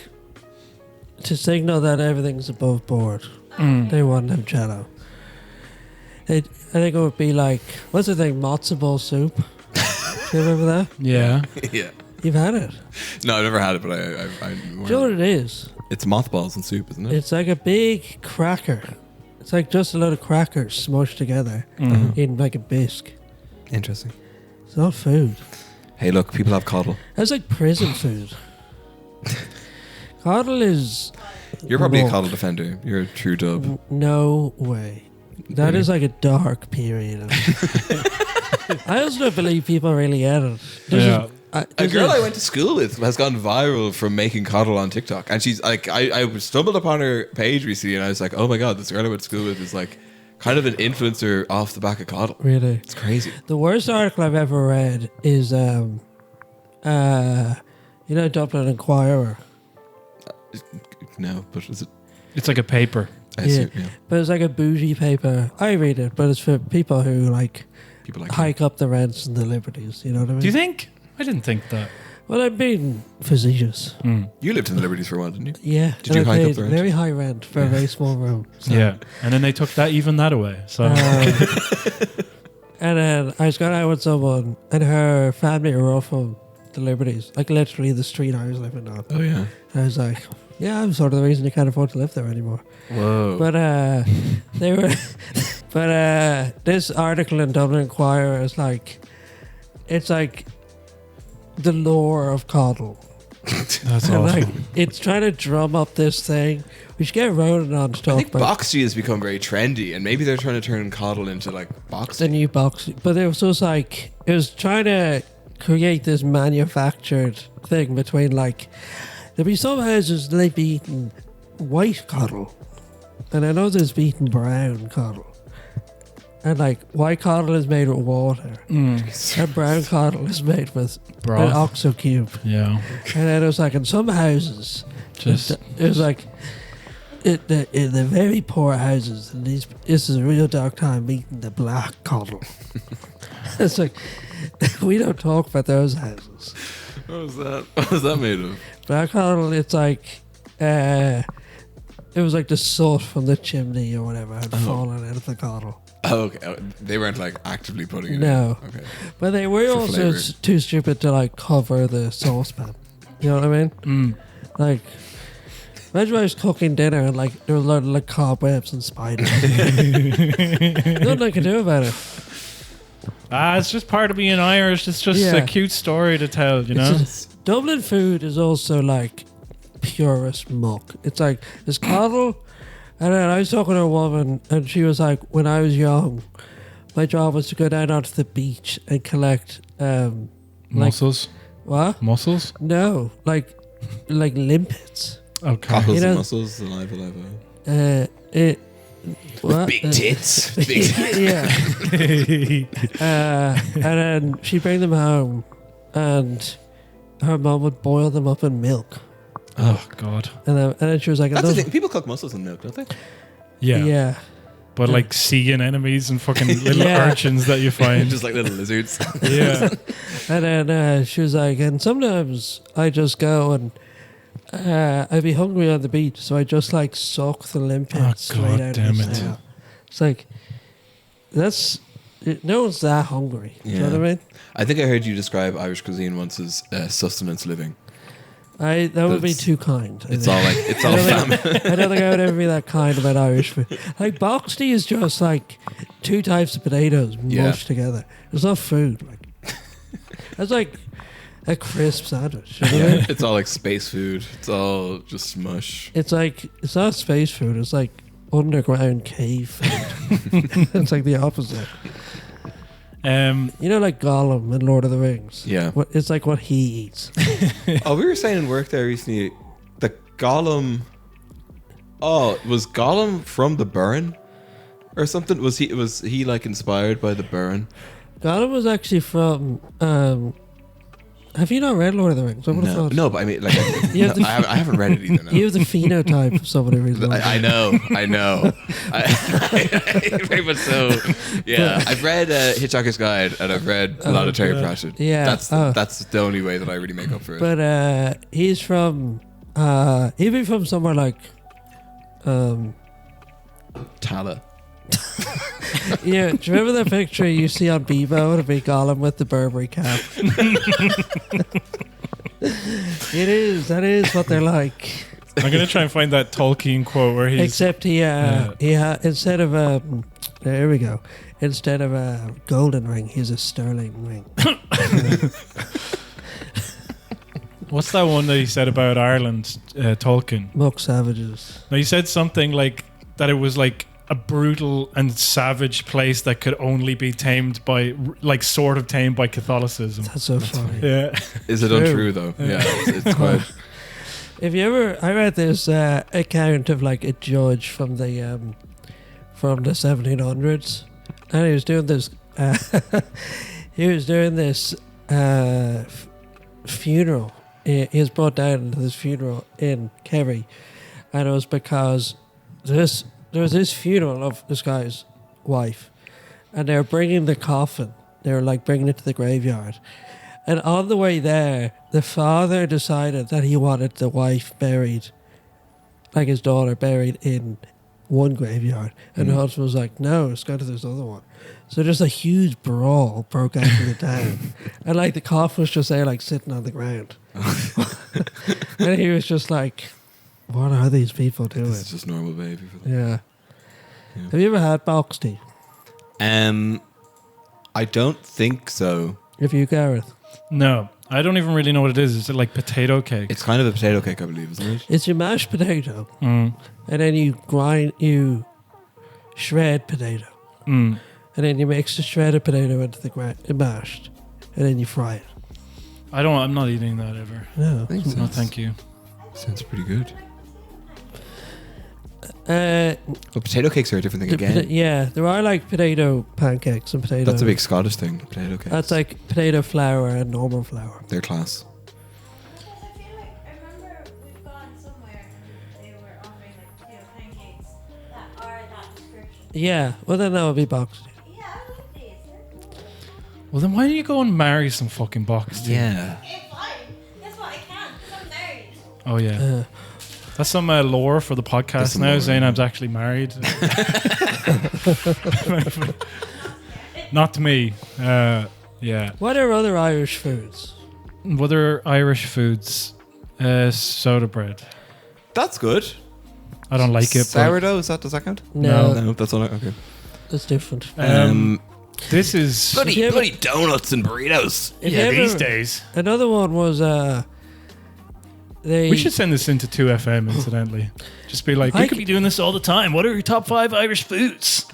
S4: to signal that everything's above board. They want them Jello. I think it would be like, what's the thing, matzo ball soup? Do you remember that?
S3: Yeah.
S5: Yeah.
S4: You've had it.
S5: No, I've never had it, but I
S4: Do you know what it is?
S5: It's mothballs and soup, isn't it?
S4: It's like a big cracker. It's like just a load of crackers smushed together in like a bisque.
S5: Interesting.
S4: It's not food.
S5: Hey, look, people have coddle.
S4: That's like prison food. Coddle is...
S5: You're probably a
S4: Look.
S5: coddle defender. You're a true dub.
S4: No way. That is like a dark period. I also don't believe people really get it.
S3: Yeah.
S5: A girl I went to school with has gone viral from making coddle on TikTok, and she's like, I stumbled upon her page recently, and I was like, oh my god, this girl I went to school with is like kind of an influencer off the back of coddle.
S4: Really?
S5: It's crazy.
S4: The worst article I've ever read is, you know, Dublin Inquirer.
S5: No, but is it?
S3: It's like a paper.
S5: I assume, yeah.
S4: But it's like a bougie paper. I read it, but it's for people who like
S5: People like
S4: hike up the rents and the liberties. You know what I mean?
S3: Do you think? I didn't think that.
S4: Well, I'm being facetious.
S5: You lived in the Liberties for a while, didn't you?
S4: Yeah.
S5: Did you
S4: and I
S5: hike up
S4: paid
S5: the rent?
S4: very high rent for a very small room. So.
S3: Yeah. And then they took that away. So
S4: And then I was going out with someone, and her family were all from the Liberties, like literally the street I was living on.
S5: Oh yeah.
S4: I was like, yeah, I'm sort of the reason you can't afford to live there anymore.
S5: Whoa.
S4: But they were, but this article in Dublin Inquirer is like, it's like the lore of coddle.
S3: that's
S4: And
S3: awful.
S4: like, it's trying to drum up this thing. We should get Ronan on to
S5: I
S4: talk
S5: think
S4: about
S5: boxy has become very trendy, and maybe they're trying to turn coddle into like
S4: the
S5: boxing.
S4: new box. But it was just like, it was trying to create this manufactured thing between like, there'll be some houses they've eaten white coddle, and I know there's eaten brown coddle. And like, white coddle is made with water, and brown coddle is made with
S3: Broth.
S4: an OXO cube.
S3: Yeah.
S4: And then it was like in some houses,
S3: Just
S4: it was like in the very poor houses, and this is a real dark time eating the black coddle. It's like we don't talk about those houses.
S5: What was that? What was that made of?
S4: Black coddle, it's like it was like the soot from the chimney or whatever had fallen out of the coddle.
S5: Oh, okay. Oh, they weren't like actively putting it
S4: No.
S5: in. Okay.
S4: But they were
S5: For
S4: also
S5: flavour.
S4: too stupid to like cover the saucepan. You know what I mean? Like, imagine I was cooking dinner and like there were a lot of like cobwebs and spiders. Nothing I could do about it.
S3: it's just part of being Irish. It's just
S4: Yeah.
S3: a cute story to tell, you know?
S4: Dublin food is also like purest muck. It's like there's coddle, and then I was talking to a woman, and she was like, when I was young, my job was to go down onto the beach and collect
S3: Mussels.
S4: what?
S3: Mussels?
S4: No, like limpets.
S3: Okay.
S5: Cockles
S4: You know-
S5: and mussels, alive.
S4: What?
S5: Big tits. Big
S4: Yeah. And then she'd bring them home, and her mum would boil them up in milk.
S3: Oh God.
S4: And then she was like,
S5: That's the
S4: "Another-
S5: thing. People cook mussels in milk, don't they?
S3: Yeah.
S4: yeah."
S3: But like seeing enemies and fucking little
S4: Yeah.
S3: urchins that you find.
S5: Just like little lizards.
S3: Yeah.
S4: And then she was like, and sometimes I just go and I'd be hungry on the beach, so I just like suck the limpet
S3: Oh,
S4: straight
S3: God
S4: out
S3: damn
S4: of
S3: it.
S4: the snail. It's like, no one's that hungry. Do you know what I mean?
S5: I think I heard you describe Irish cuisine once as sustenance living.
S4: That would be
S5: That's-
S4: too kind.
S5: It's all like it's all family.
S4: I don't think I would ever be that kind about Irish food. Like boxty is just like two types of potatoes
S5: Yeah.
S4: mushed together. It's not food. Like it's like a crisp sandwich. You know what I mean?
S5: It's all like space food. It's all just mush.
S4: It's like it's not space food. It's like underground cave food. It's like the opposite. You know, like Gollum in Lord of the Rings.
S5: Yeah.
S4: It's like what he eats.
S5: Oh, we were saying in work there recently that Gollum. Oh, was Gollum from the Burn, or something? Was he like inspired by the Burn?
S4: Gollum was actually from. Have you not read Lord of the Rings? I would have thought.
S5: No, but I mean, like,
S4: You have the-
S5: I haven't read it either. No.
S4: You have the phenotype of somebody who reads Lord of the
S5: I
S4: Rings.
S5: know. Very much so. Yeah, I've read Hitchhiker's Guide and I've read a lot of Terry Pratchett.
S4: Yeah.
S5: That's the only way that I really make up for it.
S4: But he's from. He'd be from somewhere like.
S5: Tala.
S4: Yeah, do you remember the picture you see on Bebo of big Gollum with the Burberry cap? That is what they're like.
S3: I'm gonna try and find that Tolkien quote where he's
S4: Except instead of there we go. Instead of a golden ring, he has a sterling ring.
S3: what's that one that he said about Ireland, Tolkien?
S4: Muck savages.
S3: No, he said something like that it was like a brutal and savage place that could only be tamed by, like, sort of tamed by Catholicism.
S4: That's so funny.
S3: Yeah.
S5: Is it untrue though? Yeah, it's quite.
S4: If you ever, I read this account of like a judge from the 1700s, and he was doing this. Funeral. He was brought down to this funeral in Kerry, and it was because there was this funeral of this guy's wife, and they were bringing the coffin. They were like bringing it to the graveyard. And on the way there, the father decided that he wanted the wife buried, like his daughter buried in one graveyard. And the husband was like, no, let's go to this other one. So just a huge brawl broke out in the town. And like the coffin was just there like sitting on the ground. And he was just like, what are these people doing?
S5: This is just normal behavior for them.
S4: Yeah. Have you ever had box tea?
S5: I don't think so.
S4: Have you, Gareth?
S3: No, I don't even really know what it is. Is it like potato cake?
S5: It's kind of a potato cake, I believe, isn't it?
S4: It's your mashed potato.
S3: Mm.
S4: And then you shred potato.
S3: Mm.
S4: And then you mix the shredded potato into the mashed. And then you fry it.
S3: I'm not eating that ever.
S4: No.
S3: No, thank you.
S5: Sounds pretty good.
S4: Uh,
S5: But potato cakes are a different thing again.
S4: yeah, there are like potato pancakes and potato.
S5: That's a big Scottish thing, potato cakes.
S4: That's like potato flour and normal flour.
S5: Their class.
S6: I feel like I remember we've gone somewhere and they were offering like potato pancakes that are that description.
S4: Yeah, well then that would be boxed.
S6: Yeah, I like these.
S3: Well, then why don't you go and marry some fucking box tea?
S5: Yeah.
S6: It's fine. Guess what? I can't. I'm married.
S3: Oh yeah. That's some lore for the
S5: That's
S3: podcast
S5: some
S3: now.
S5: lore,
S3: Zainab's actually married. Not to me. Yeah.
S4: What are other Irish foods?
S3: What are Irish foods? Soda bread.
S5: That's good.
S3: I don't like it. But,
S5: Sourdough, does that count?
S4: No,
S5: No, that's all right. Okay.
S4: that's different.
S3: this is
S5: Bloody donuts and burritos.
S4: If
S3: yeah.
S4: you
S3: These
S4: ever-
S3: days,
S4: Another one was
S3: we should send this into 2FM. Incidentally, just be like, you could be doing this all the time. What are your top 5 Irish foods?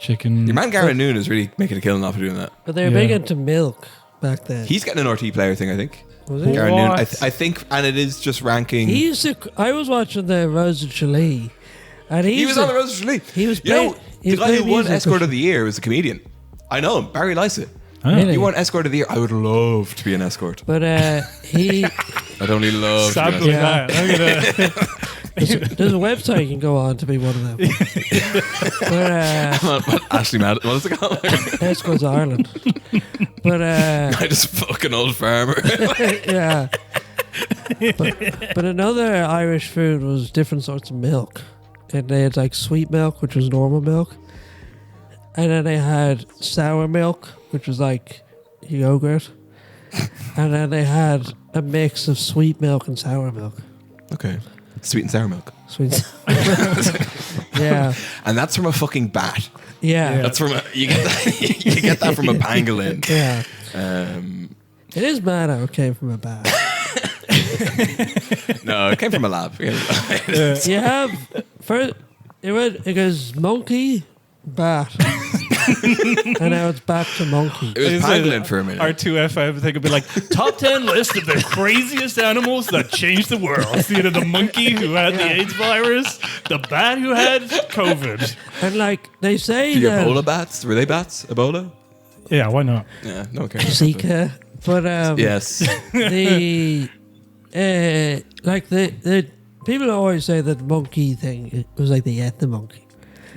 S3: Chicken.
S5: Your man Garen Noon is really making a killing off of doing that.
S4: But they were big into milk back then.
S5: He's getting an RT player thing, I think.
S4: Was he?
S5: Garen Noon. I
S3: What?
S5: think, and it is just ranking.
S4: He used to. I was watching the Rose of Tralee, and
S5: He was on the Rose of Tralee.
S4: He was
S5: You know,
S4: playing- he
S5: the
S4: was
S5: guy who
S4: playing
S5: won
S4: music
S5: Escort
S4: with-
S5: of the Year was a comedian. I know him, Barry Lysa.
S3: Oh.
S4: Really?
S5: You want escort of the year? I would love to be an escort.
S4: But he
S5: I'd only love to be an
S3: Sadly,
S5: escort.
S3: that. I'm gonna-
S4: there's a website you can go on to be one of them. But
S5: Ashley Madden, what is it called?
S4: Escorts Ireland. But
S5: I just fucking old farmer.
S4: yeah. But another Irish food was different sorts of milk. And they had like sweet milk, which was normal milk. And then they had sour milk, which was like yogurt. And then they had a mix of sweet milk and sour milk.
S5: Okay. Sweet and sour milk.
S4: Sweet. Yeah.
S5: And that's from a fucking bat.
S4: Yeah.
S5: That's from you get that from a pangolin.
S4: Yeah.
S5: Um,
S4: It is mad how it came from a bat.
S5: no, it came from a lab.
S4: You have first it goes monkey, bat. And now it's back to monkey.
S5: It was pangolin for a minute.
S3: Our 2FM thing would be like top 10 list of the craziest animals that changed the world. It's either the monkey who had the AIDS virus, the bat who had COVID.
S4: And like they say
S5: The
S4: that
S5: Ebola bats? Were they bats? Ebola?
S3: Yeah, why not?
S5: Yeah, no one cares.
S4: Zika, but
S5: Yes.
S4: the like the people always say that the monkey thing it was like they ate the monkey,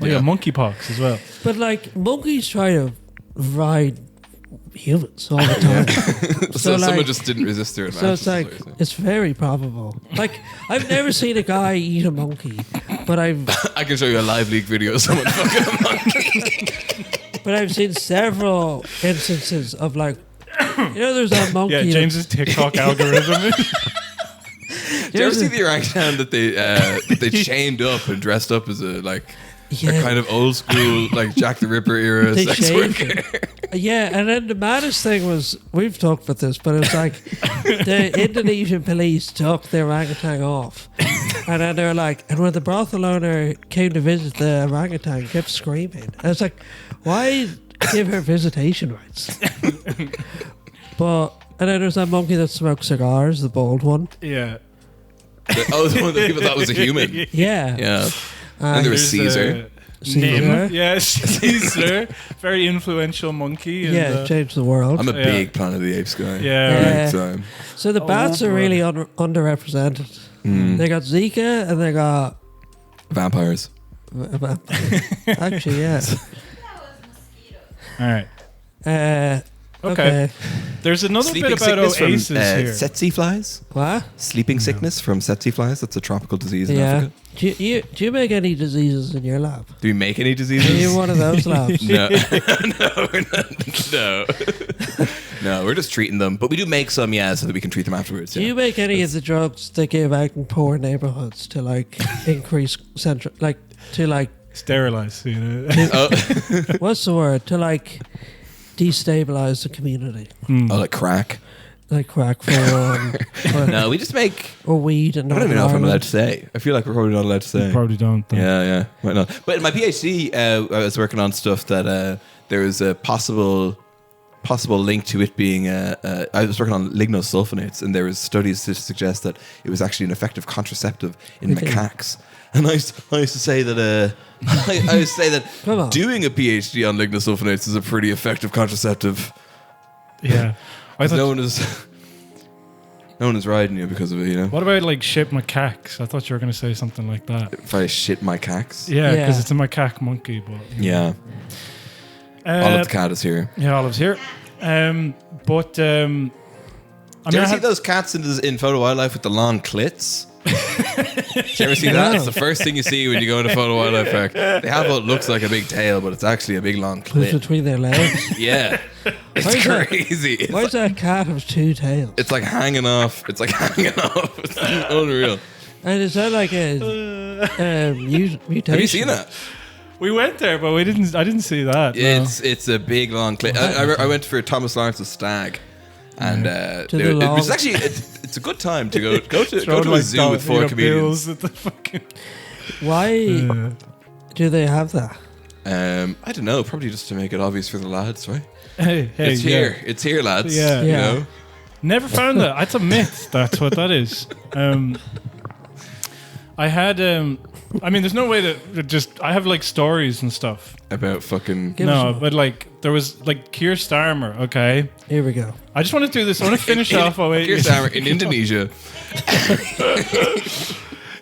S3: Oh, yeah, monkeypox as well.
S4: but like monkeys try to ride humans all the time.
S5: So someone
S4: like-
S5: just didn't resist their
S4: So
S5: advances.
S4: it's like it's very probable. Like I've never seen a guy eat a monkey, but I've
S5: I can show you a live leak video of someone fucking a monkey.
S4: seen several instances of like there's that monkey.
S3: Yeah,
S4: that-
S3: James's TikTok algorithm.
S5: Did you ever see the orangutan that they chained up and dressed up as a kind of old school like Jack the Ripper era
S4: They
S5: sex
S4: shaved
S5: worker?
S4: Yeah, and then the maddest thing was we've talked about this, but it was like the Indonesian police took the orangutan off, and then they were like, and when the brothel owner came to visit the orangutan, kept screaming. And it's like, why give her visitation rights? And then there's that monkey that smokes cigars, the bald one.
S3: Yeah.
S5: The one that people thought was a human.
S4: Yeah,
S5: Yeah. And there was
S3: There's,
S5: Caesar.
S4: Caesar.
S3: Nim. Yeah, Caesar. Very influential monkey. And,
S4: Yeah, changed the world.
S5: I'm a
S3: Yeah.
S5: big Planet of the Apes guy.
S3: yeah.
S5: Big time.
S4: So the bats are really underrepresented. They got Zika and they got
S5: Vampires.
S4: actually, yeah.
S6: That was mosquitoes.
S3: All right.
S4: Okay.
S3: There's another
S5: Sleeping
S3: bit about
S5: sickness from
S3: Oasis here.
S5: tsetse flies.
S4: What?
S5: Sleeping sickness from tsetse flies. That's a tropical disease in
S4: Yeah.
S5: Africa.
S4: Do you make any diseases in your lab?
S5: Do we make any
S4: Are
S5: diseases?
S4: you one of those labs?
S5: No, no, we're not. No, no, we're just treating them. But we do make some, yeah, so that we can treat them afterwards.
S4: Do
S5: Yeah.
S4: you make any of the drugs they give out in poor neighborhoods to like increase
S3: Sterilize, you know.
S5: Oh,
S4: what's the word, to like destabilize the community,
S5: oh, like crack?
S4: like crack for
S5: No, we just make.
S4: or weed and
S5: I don't even know if I'm allowed to say. I feel like we're probably not allowed to say.
S3: Probably don't. Though.
S5: Yeah, might not. But in my PhD, I was working on stuff that there was a possible link to it being. I was working on lignosulfonates, and there was studies to suggest that it was actually an effective contraceptive in
S4: Really?
S5: macaques. And I used to say that I used to say that
S4: Come on.
S5: doing a PhD on lignosulfonates is a pretty effective contraceptive.
S3: Yeah. I thought,
S5: No one is riding you because of it, you know.
S3: what about like shit macaques? I thought you were going to say something like that.
S5: If I shit my cacs.
S3: Yeah, because
S4: Yeah.
S3: it's a macaque monkey. But
S5: Yeah. Olive the cat is here.
S3: Yeah, Olive's here. I mean,
S5: Do you ever
S3: I
S5: see
S3: had-
S5: those cats in photo wildlife with the long clits? Did you ever see that? It's the first thing you see when you go into photo wildlife park. They have what looks like a big tail, but it's actually a big long
S4: who's
S5: clit.
S4: between their legs.
S5: Yeah, it's
S4: Why is that?
S5: crazy. It's
S4: Why
S5: like,
S4: does that cat have two tails?
S5: it's like hanging off. It's like hanging off. It's unreal.
S4: And is that like a mutation?
S5: Have you seen that?
S3: we went there, but we didn't. I didn't see that. no.
S5: It's a big long clit. I went for Thomas Lawrence's stag. And
S4: To the
S5: it was
S4: long-
S5: actually it's a good time to go to
S3: Throwing,
S5: a
S3: like,
S5: zoo with four comedians.
S3: bills at the fucking.
S4: Why do they have that?
S5: I don't know, probably just to make it obvious for the lads, right?
S3: Hey,
S5: It's
S3: yeah.
S5: here. It's here, lads.
S3: Yeah.
S5: You
S4: Yeah.
S5: know?
S3: Never found that. That's a myth. That's what that is. I had I mean, there's no way to just. I have like stories and stuff.
S5: About fucking.
S4: Give us
S3: No,
S4: one.
S3: but like there was like Keir Starmer. Okay,
S4: Here we go.
S3: I just want to do this. I want to finish off. Oh wait,
S5: Keir Starmer in Indonesia.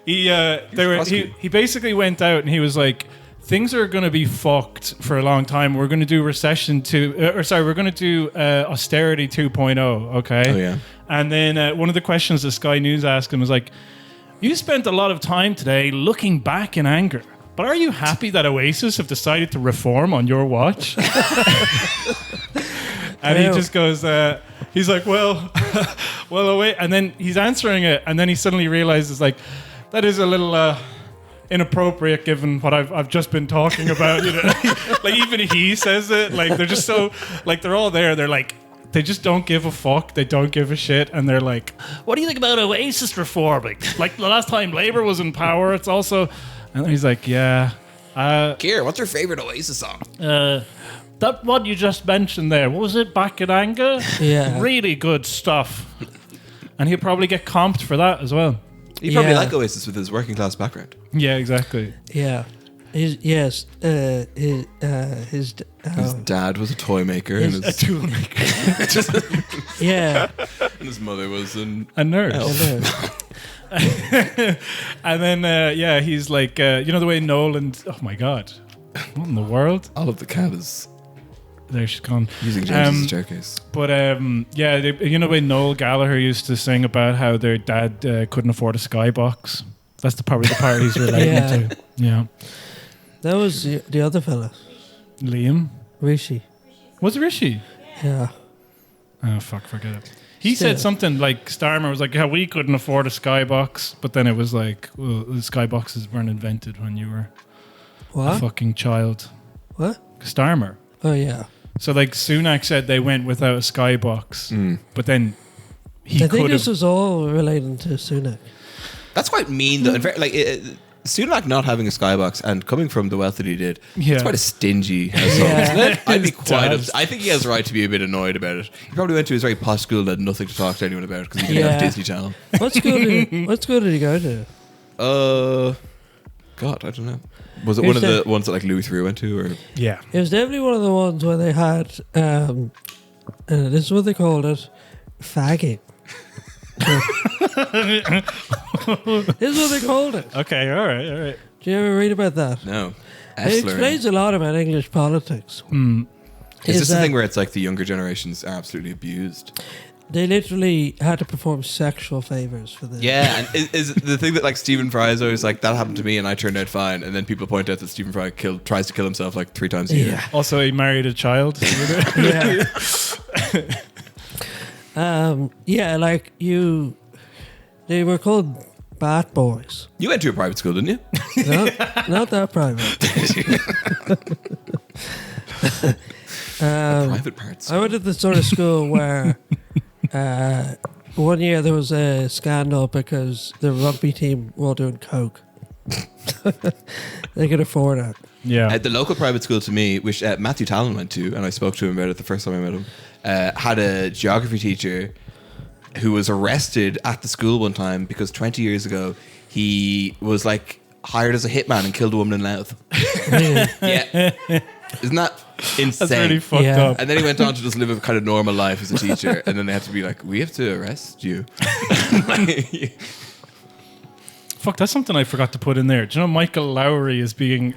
S3: He basically went out and he was like, things are going to be fucked for a long time. We're going to do we're going to do austerity 2.0. Okay.
S5: Oh, yeah.
S3: And then one of the questions the Sky News asked him was like, you spent a lot of time today looking back in anger, but are you happy that Oasis have decided to reform on your watch? And he just goes, he's like, well, wait. And then he's answering it, and then he suddenly realizes, like, that is a little inappropriate given what I've just been talking about. You know, like even he says it. Like they're just so, like they're all there. They're like, they just don't give a fuck. They don't give a shit, and they're like, what do you think about Oasis reforming? Like the last time Labour was in power, it's also. And he's like, yeah.
S5: Keir, what's your favorite Oasis song?
S3: That one you just mentioned there, what was it? Back in Anger?
S4: Yeah.
S3: Really good stuff. And he'll probably get comped for that as well.
S5: You probably
S4: Yeah.
S5: like Oasis with his working class background.
S3: Yeah, exactly.
S4: Yeah. His
S5: His dad was a toy maker, and
S3: A
S5: his,
S3: tool maker.
S4: yeah.
S5: and his mother was an
S3: A nurse.
S5: elf.
S3: And then, he's like, you know the way Nolan... Oh, my God. What in the world?
S5: All of the cat is
S3: There she's gone.
S5: using James as a staircase.
S3: But, you know the way Noel Gallagher used to sing about how their dad couldn't afford a skybox? That's probably the part he's relating
S4: Yeah.
S3: to. Yeah.
S4: That was the other fella,
S3: Liam?
S4: Rishi.
S3: Was it Rishi?
S4: Yeah.
S3: Oh, fuck, forget it. He
S4: Still.
S3: said something like, Starmer was like, yeah, we couldn't afford a skybox. But then it was like, well, the skyboxes weren't invented when you were a
S4: What?
S3: fucking child.
S4: What?
S3: Starmer.
S4: Oh yeah.
S3: So like Sunak said they went without a skybox, but then he
S4: I think
S3: could
S4: this
S3: have.
S4: was all relating to Sunak.
S5: That's quite mean, though. In fact, like Sunak not having a skybox and coming from the wealth that he did,
S3: Yeah.
S5: it's quite a stingy household,
S4: Yeah.
S5: isn't it? I'd be
S3: His
S5: quite.
S3: dad's-
S5: I think he has a right to be a bit annoyed about it. He probably went to his very posh school and had nothing to talk to anyone about because he didn't have
S4: Yeah.
S5: Disney Channel.
S4: What school did he go to?
S5: God, I don't know. Was it one of the ones that like Louis Theroux went to, or
S3: Yeah.
S4: It was definitely one of the ones where they had this is what they called it, fagging. This is what they called it.
S3: Okay. All right. All right.
S4: Do you ever read about that?
S5: no?
S4: It explains a lot about English politics.
S5: Is this the
S4: that
S5: thing where it's like the younger generations are absolutely abused?
S4: They literally had to perform sexual favors for this.
S5: Yeah, and is the thing that like Stephen Fry is always like that happened to me and I turned out fine, and then people point out that Stephen Fry tries to kill himself like 3 times a year.
S4: Yeah.
S3: Also, he married a child.
S4: Yeah. Yeah, like they were called Bat Boys.
S5: You went to a private school, didn't you?
S4: No, not that private.
S5: Private parts.
S4: I went to the sort of school where one year there was a scandal because the rugby team were all doing coke. They could afford it.
S3: Yeah.
S5: The local private school to me, which Matthew Talon went to, and I spoke to him about it the first time I met him, had a geography teacher who was arrested at the school one time because 20 years ago he was like hired as a hitman and killed a woman in Louth. Yeah. Isn't that insane?
S3: That's really fucked
S4: Yeah.
S3: up.
S5: And then he went on to just live a kind of normal life as a teacher, and then they had to be like, we have to arrest you.
S3: Fuck, that's something I forgot to put in there. Do you know Michael Lowry is being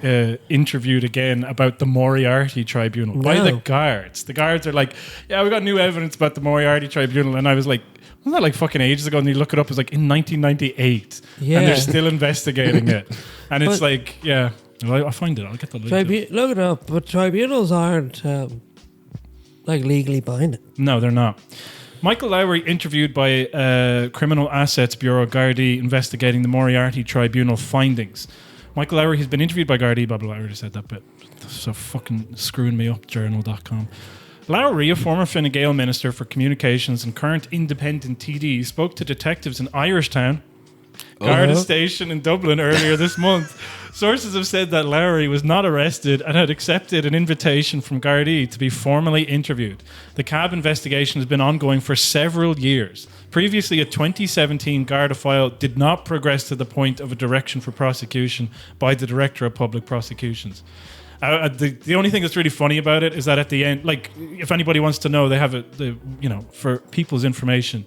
S3: interviewed again about the Moriarty Tribunal by
S4: No.
S3: the guards? The guards are like, yeah, we got new evidence about the Moriarty Tribunal. And I was like, wasn't that like fucking ages ago? And you look it up, it's like in 1998.
S4: Yeah.
S3: And they're still investigating it. And it's
S4: But-
S3: like, yeah. I'll find it. I'll get the link.
S4: Look it up, but tribunals aren't like legally binding.
S3: No, they're not. Michael Lowry interviewed by Criminal Assets Bureau Gardaí investigating the Moriarty Tribunal findings. Michael Lowry has been interviewed by Gardaí, blah, blah, blah. I already said that bit. So fucking screwing me up, journal.com. Lowry, a former Fine Gael minister for communications and current independent TD, spoke to detectives in Irishtown. Garda station in Dublin earlier this month. Sources have said that Lowry was not arrested and had accepted an invitation from Gardaí to be formally interviewed. The cab investigation has been ongoing for several years. Previously, a 2017 Garda file did not progress to the point of a direction for prosecution by the Director of Public Prosecutions. The only thing that's really funny about it is that at the end, like, if anybody wants to know, they have it, for people's information.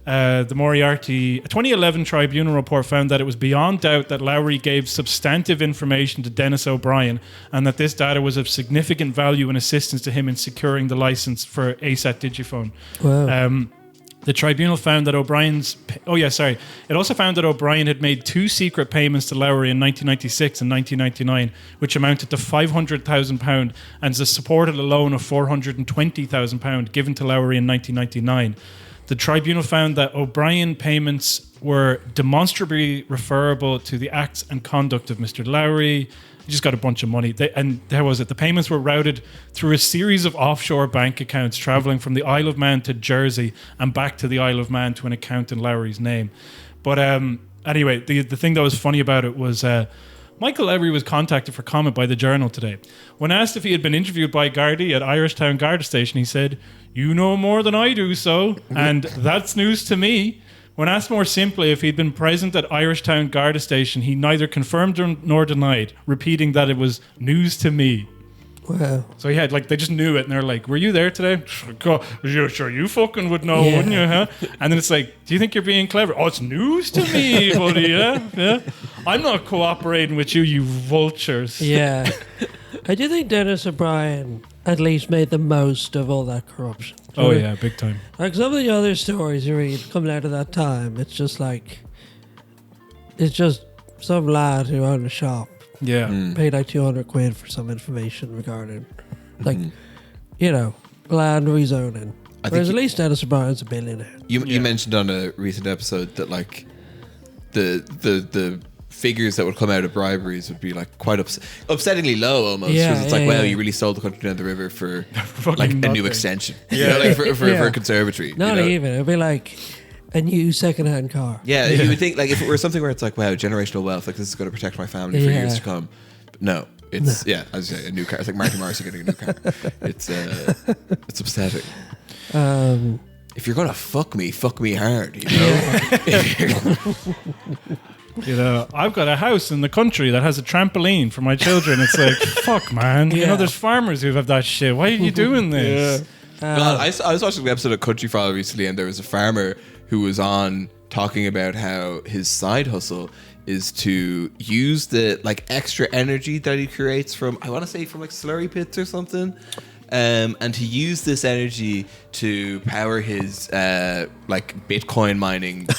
S3: The Moriarty, a 2011 tribunal report found that it was beyond doubt that Lowry gave substantive information to Dennis O'Brien and that this data was of significant value and assistance to him in securing the license for ASAT Digiphone.
S4: Wow.
S3: The tribunal found that It also found that O'Brien had made 2 secret payments to Lowry in 1996 and 1999, which amounted to £500,000 and supported a loan of £420,000 given to Lowry in 1999. The tribunal found that O'Brien payments were demonstrably referable to the acts and conduct of Mr. Lowry. He just got a bunch of money. The payments were routed through a series of offshore bank accounts traveling from the Isle of Man to Jersey and back to the Isle of Man to an account in Lowry's name. But anyway, the thing that was funny about it was Michael Lowry was contacted for comment by the Journal today. When asked if he had been interviewed by Gardaí at Irishtown Garda Station, he said, "You know more than I do, so," and that's news to me. When asked more simply if he'd been present at Irishtown Garda Station, he neither confirmed nor denied, repeating that it was news to me.
S4: Wow.
S3: So he had, they just knew it, and they're like, "Were you there today?" Sure, you fucking would know, wouldn't you, huh? And then it's like, "Do you think you're being clever?" "Oh, it's news to me, buddy, yeah. I'm not cooperating with you, you vultures."
S4: Yeah. I do think Dennis O'Brien at least made the most of all that corruption.
S3: Oh, yeah, big time.
S4: Like some of the other stories you read coming out of that time, it's just some lad who owned a shop.
S3: Yeah.
S4: Paid like 200 quid for some information regarding, land rezoning. Whereas at least Dennis O'Brien's a billionaire.
S5: You mentioned on a recent episode that the figures that would come out of briberies would be quite upsettingly low almost.
S4: Yeah,
S5: it's wow, you really sold the country down the river for a new extension.
S3: Yeah.
S5: For a conservatory.
S4: Not even. It'd be like a new second-hand car.
S5: Yeah, you would think if it were something where it's wow, generational wealth, this is going to protect my family for years to come. But no, it's as you say, a new car. It's like Marty Morrissey getting a new car. It's upsetting. If you're gonna fuck me hard,
S3: I've got a house in the country that has a trampoline for my children. It's like, fuck, man. There's farmers who have that shit. Why are you doing this?
S5: God, I was watching an episode of Country File recently, and there was a farmer who was on talking about how his side hustle is to use the extra energy that he creates from slurry pits or something. And to use this energy to power his Bitcoin mining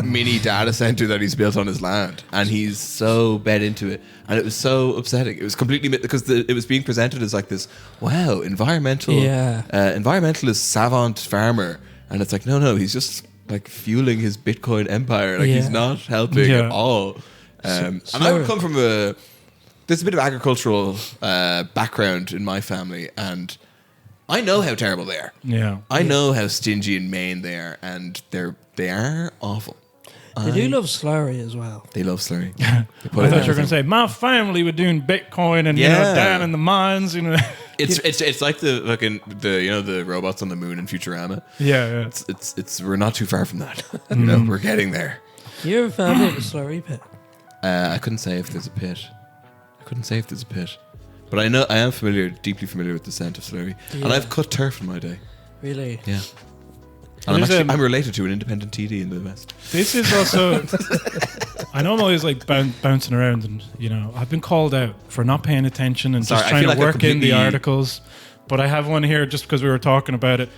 S5: mini data center that he's built on his land, and he's so bed into it, and it was so upsetting. It was completely because it was being presented as this environmentalist savant farmer, and it's no, he's just fueling his Bitcoin empire. He's not helping at all. And I would come from there's a bit of agricultural background in my family, and I know how terrible they are.
S3: Yeah,
S5: I know how stingy and mean they are, and they are awful.
S4: They do love slurry as well.
S5: They love slurry.
S3: I thought you were going to say my family were doing Bitcoin and down in the mines.
S5: It's like the robots on the moon in Futurama.
S3: Yeah.
S5: It's we're not too far from that. We're getting there.
S4: You ever found a slurry pit?
S5: I couldn't say if there's a pit. But I know I am deeply familiar with the scent of slurry, and I've cut turf in my day.
S4: Really?
S5: Yeah. And I'm related to an independent TD in the West.
S3: This is also. I know I'm always bouncing around, and I've been called out for not paying attention and just trying to work in the articles. But I have one here just because we were talking about it.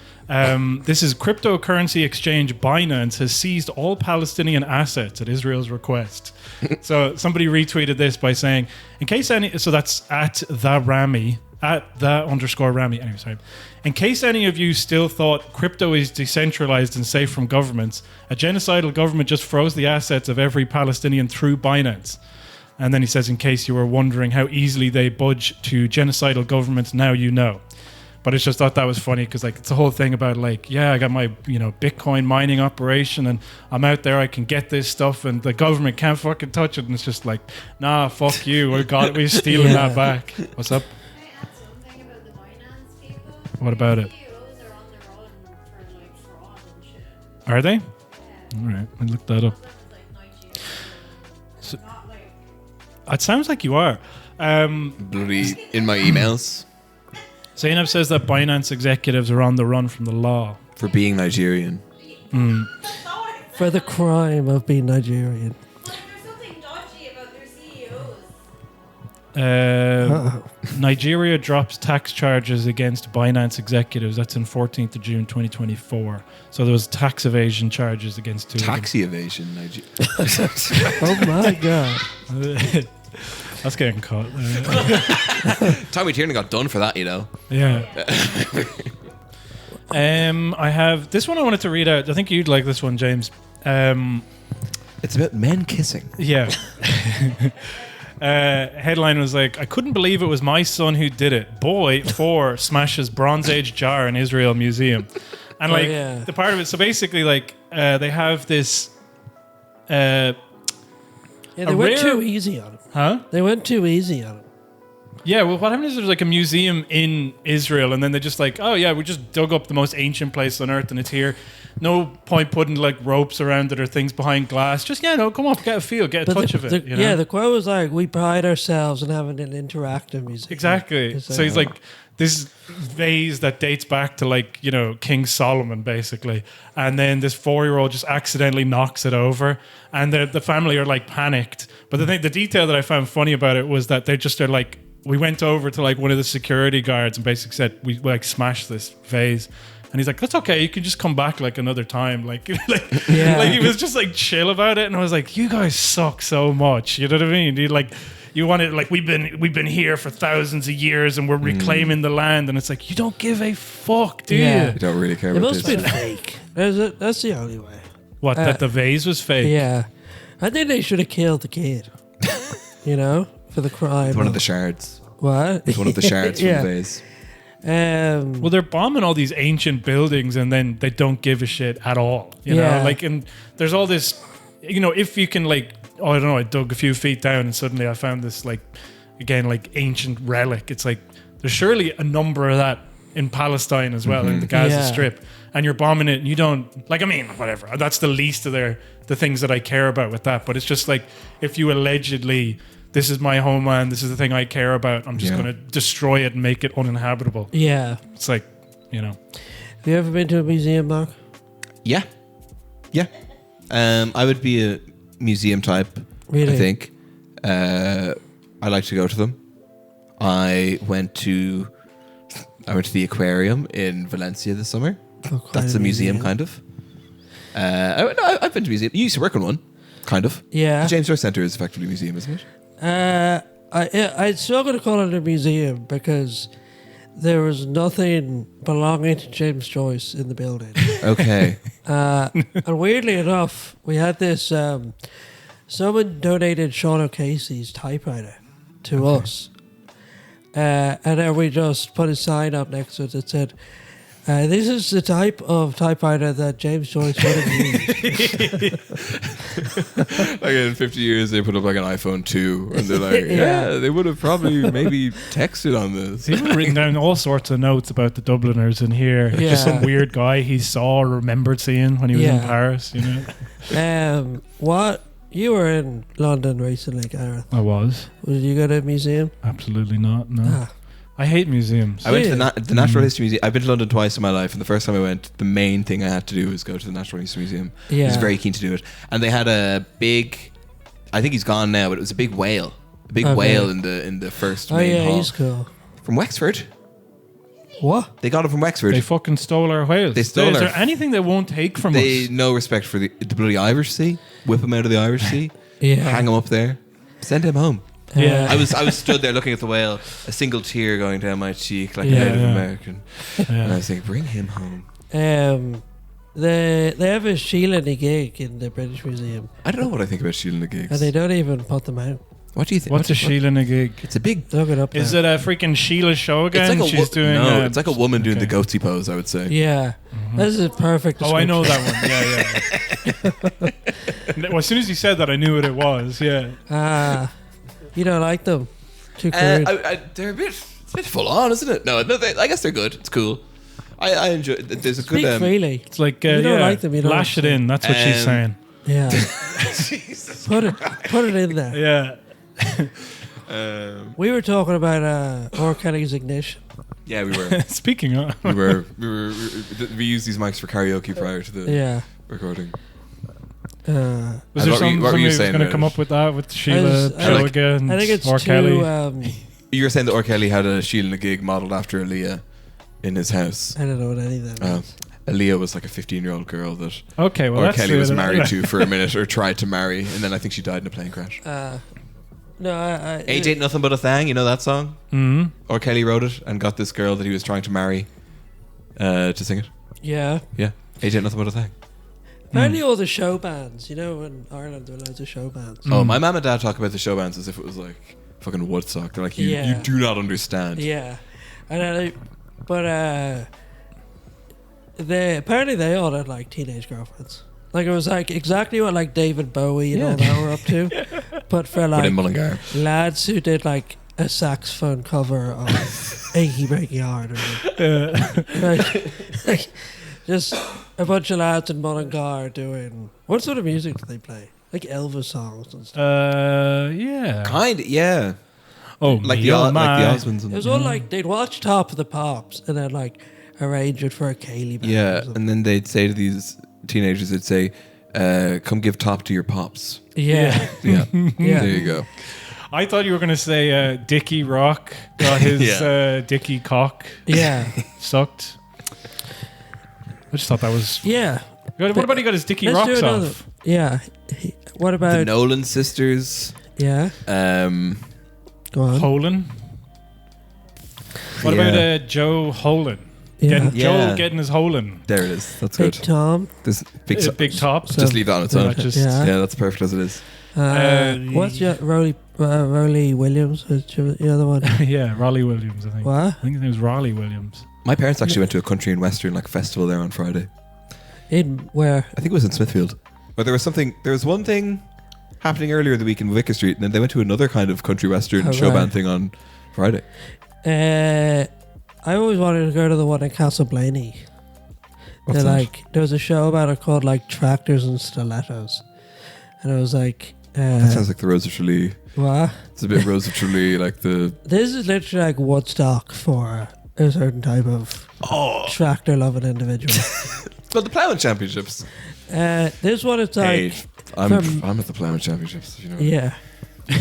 S3: This is cryptocurrency exchange Binance has seized all Palestinian assets at Israel's request. So somebody retweeted this by saying, in case any, so that's at the Rami, @the_Rami. Anyway, sorry. In case any of you still thought crypto is decentralized and safe from governments, a genocidal government just froze the assets of every Palestinian through Binance. And then he says, in case you were wondering how easily they budge to genocidal governments, now you know. But I just thought that was funny because like it's the whole thing about like, yeah, I got my Bitcoin mining operation and I'm out there, I can get this stuff and the government can't fucking touch it. And it's just like, nah, fuck you, we're stealing that back. What's up?
S6: Something about the finance people.
S3: What about it?
S6: CEOs are on their own for like fraud and shit.
S3: Are they?
S6: Yeah.
S3: All right, I'll look that up.
S6: Like Nigeria.
S3: So-
S6: Not like
S3: It sounds like you are.
S5: Bloody in my emails
S3: Zainab says that Binance executives are on the run from the law.
S5: for being Nigerian.
S4: For the crime of being Nigerian.
S6: there's something dodgy about their CEOs.
S3: Nigeria drops tax charges against Binance executives. That's in 14th of June 2024. So there was tax evasion charges against two.
S5: Taxi evasion, Nigeria.
S4: Oh my god.
S3: That's getting caught.
S5: Tommy Tiernan got done for that, you know.
S3: Yeah. I have this one I wanted to read out. I think you'd like this one, James.
S5: It's about men kissing.
S3: Yeah. Headline was like, I couldn't believe it was my son who did it. Boy 4 smashes Bronze Age jar in Israel Museum. And like the part of it, so basically like they have this
S4: Yeah, they went too easy on him.
S3: huh?
S4: They went too easy on him.
S3: Yeah, well, what happened is there's like a museum in Israel, and then they're just like, oh yeah, we just dug up the most ancient place on earth, and it's here. No point putting like ropes around it or things behind glass. Just come up, get a feel, get a touch of it.
S4: Yeah, the quote was like, "We pride ourselves in having an interactive museum."
S3: Exactly. So he's like, this vase that dates back to like King Solomon basically, and then this 4-year-old just accidentally knocks it over, and the family are like panicked. But the detail that I found funny about it was that they're like, we went over to like one of the security guards and basically said we like smashed this vase. And he's like, that's okay, you can just come back like another time. Like he was just like chill about it. And I was like, you guys suck so much. You know what I mean? You want it like we've been here for thousands of years and we're reclaiming the land. And it's like, you don't give a fuck, do you?
S5: You don't really care
S4: It
S5: about
S4: must
S5: this.
S4: have been fake. That's the only way.
S3: What, that the vase was fake?
S4: Yeah. I think they should have killed the kid. For the crime.
S5: It's one of the shards.
S4: What?
S5: It's one of the shards from the vase.
S3: Well, they're bombing all these ancient buildings and then they don't give a shit at all. You know, like, and there's all this, if you can like, I don't know, I dug a few feet down and suddenly I found this like, again, like ancient relic. It's like, there's surely a number of that in Palestine as well, in the Gaza Strip. And you're bombing it and you don't, like, I mean, whatever. That's the least of the things that I care about with that. But it's just like, if you allegedly, this is my homeland, this is the thing I care about, I'm just going to destroy it and make it uninhabitable.
S4: Yeah.
S3: It's like,
S4: Have you ever been to a museum, Mark?
S5: Yeah. I would be a museum type.
S4: Really?
S5: I think. I like to go to them. I went to the aquarium in Valencia this summer. That's a museum, kind of. I've been to a museum. You used to work on one, kind of.
S4: Yeah.
S5: The James Joyce Centre is effectively a museum, isn't it?
S4: I'd struggle to call it a museum because there was nothing belonging to James Joyce in the building.
S5: Okay.
S4: And weirdly enough, we had this. Someone donated Sean O'Casey's typewriter to us. And then we just put a sign up next to it that said, this is the type of typewriter that James Joyce would have used.
S5: Like in 50 years, they put up like an iPhone 2, and they're like, yeah, they would have probably maybe texted on this.
S3: He would have written down all sorts of notes about the Dubliners in here.
S4: Yeah.
S3: Just some weird guy he saw or remembered seeing when he was in Paris,
S4: What? You were in London recently, Gareth.
S3: I was.
S4: Did you go to a museum?
S3: Absolutely not, no. I hate museums.
S5: I went to the Natural History Museum. I've been to London twice in my life, and the first time I went, the main thing I had to do was go to the Natural History Museum.
S4: Yeah.
S5: I was very keen to do it. And they had a big, I think he's gone now, but it was a big whale. A big whale in the first main hall.
S4: He's cool.
S5: From Wexford.
S4: What?
S5: They got it from Wexford.
S3: They fucking stole our whales.
S5: They stole
S3: Is
S5: our-
S3: there anything they won't take from us?
S5: No respect for the bloody Irish Sea. Whip him out of the Irish Sea.
S4: Yeah.
S5: Hang him up there. Send him home.
S3: Yeah.
S5: I was stood there looking at the whale, a single tear going down my cheek like a Native American. And I was like, bring him home.
S4: They have a Sheila and a gig in the British Museum,
S5: I don't know what I think about shooting the gigs.
S4: and they don't even put them out.
S5: What do you think?
S3: What's a Sheila in a gig?
S5: It's a big.
S4: Look it up.
S3: Is
S4: now.
S3: it a freaking Sheila show again?
S5: It's like
S3: She's doing.
S5: it's like a woman doing the goatsy pose. I would say.
S4: Yeah, this is a perfect.
S3: Oh, I know
S4: description.
S3: that one. Yeah. Well, as soon as you said that, I knew what it was. Yeah.
S4: You don't like them? Too crude.
S5: They're it's a bit full on, isn't it? No, I guess they're good. It's cool. I enjoy. There's a
S4: Speak
S5: good.
S4: freely.
S3: It's like
S4: You don't like them, you don't
S3: lash
S4: like
S3: it in. That's what she's saying.
S4: Yeah.
S5: Jesus.
S4: Put it in there.
S3: Yeah.
S4: We were talking about R. Kelly's Ignition.
S5: Yeah, we were.
S3: Speaking of,
S5: we used these mics for karaoke prior to the recording.
S3: was
S5: And
S3: there
S5: what were you
S3: somebody
S5: saying
S3: going to
S5: about
S3: come
S5: it?
S3: up with that with Sheila
S4: I
S3: show
S5: like-
S3: again?
S4: I think it's
S3: R.
S4: too.
S3: Kelly.
S5: You were saying that R. Kelly had a Sheila in a gig modelled after Aaliyah in his house.
S4: I don't know what any of that means.
S5: Aaliyah was like a 15-year-old girl that
S3: Okay, well
S5: R.
S3: that's
S5: Kelly was
S3: it.
S5: married to for a minute, or tried to marry, and then I think she died in a plane crash.
S4: No,
S5: Ain't nothing but a thing, you know that song?
S3: Mhm.
S5: R. Kelly wrote it and got this girl that he was trying to marry to sing it.
S4: Yeah.
S5: Yeah, ain't nothing but a thing.
S4: Apparently all the show bands, you know, in Ireland there are loads of show bands.
S5: Oh, my mum and dad talk about the show bands as if it was like fucking Woodstock. They're like, you
S4: Yeah.
S5: do not understand.
S4: Yeah. And apparently they all had like teenage girlfriends. Like it was like exactly what like David Bowie and all that were up to. But for
S5: But
S4: like
S5: in Mullingar.
S4: lads who did like a saxophone cover of Achy Breaky Heart or like, just a bunch of lads in Mullingar doing what sort of music do they play? Like Elvis songs and stuff.
S3: Yeah.
S5: Kind of, yeah.
S3: Oh,
S5: Like
S3: me, oh, my.
S5: the Osmonds.
S4: It
S5: And,
S4: was all like they'd watch Top of the Pops and then like arrange it for a Kaylee band.
S5: yeah,
S4: or something.
S5: and then they'd say to these teenagers, they'd say, come give top to your pops.
S4: Yeah.
S5: Yeah.
S4: Yeah.
S5: There you go.
S3: I thought you were going to say Dickie Rock got his Dickie cock
S4: Yeah.
S3: sucked. I just thought that was.
S4: Yeah.
S3: What about he got his Dickie
S4: Let's do
S3: Rocks
S4: another.
S3: off?
S4: Yeah. What
S5: The
S4: about
S5: Nolan sisters.
S4: yeah? Go on.
S3: Holan. What
S5: Yeah.
S3: about Joe Holan?
S4: Yeah.
S3: Joe getting his Holan.
S5: There it is. That's
S4: Big
S5: good.
S4: Tom.
S5: This big,
S3: Big top.
S5: Just leave that on its own.
S3: Just-
S4: Yeah.
S5: Yeah, that's perfect as it is.
S4: What's your Rowley Williams? Was the other one?
S3: Yeah, Raleigh Williams, I think.
S4: What?
S3: I think his name was Raleigh Williams.
S5: My parents actually went to a country and western like festival there on Friday.
S4: In where?
S5: I think it was in Smithfield. But there was one thing happening earlier in the week in Vicar Street, and then they went to another kind of country western show band thing on Friday.
S4: I always wanted to go to the one in Castleblaney.
S5: What's that?
S4: There was a show about it called like Tractors and Stilettos, and it was like
S5: That sounds like the Rose of Tralee.
S4: what?
S5: It's a bit Rose of Tralee, like the.
S4: This is literally like Woodstock for a certain type of tractor loving individual.
S5: Well, the Ploughing Championships.
S4: This one it's like
S5: Hey, I'm
S4: from-
S5: at the Ploughing Championships. If you know.
S4: yeah.
S5: Do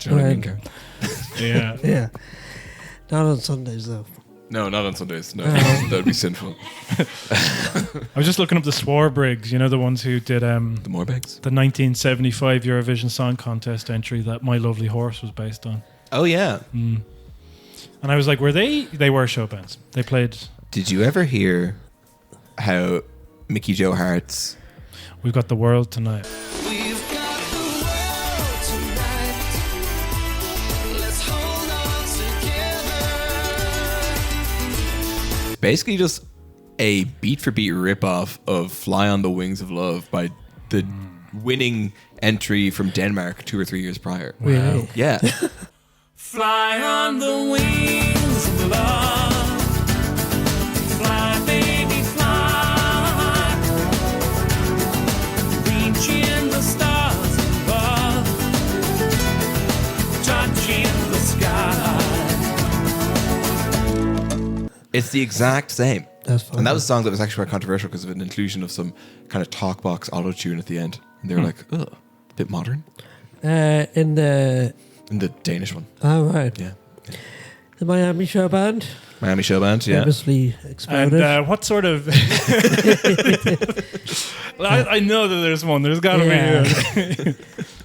S5: you know what I mean, Karen?
S3: Yeah.
S4: Yeah. Not on Sundays though.
S5: No, not on Sundays. No, that would be sinful.
S3: I was just looking up the Swarbrigs, you know, the ones who did
S5: The Morbegs.
S3: the 1975 Eurovision Song Contest entry that My Lovely Horse was based on.
S5: Oh yeah.
S3: And I was like, were they? They were show bands. They played
S5: Did you ever hear how Mickey Joe Hart's
S3: We've Got the World Tonight.
S5: basically just a beat for beat rip-off of Fly on the Wings of Love by the winning entry from Denmark 2 or 3 years prior.
S4: Really?
S5: Yeah.
S7: Fly on the wings of love. Fly, baby, fly. Reaching the stars above. Touching the sky.
S5: It's the exact same.
S4: That's fun.
S5: And that was a song that was actually quite controversial because of an inclusion of some kind of talk box auto-tune at the end. And they were like, ugh, a bit modern.
S4: In the
S5: Danish one.
S4: oh right,
S5: Yeah.
S4: the Miami show band
S5: Miami Show Band, yeah.
S4: famously exploded.
S3: And what sort of? I know that there's one. There's got to be.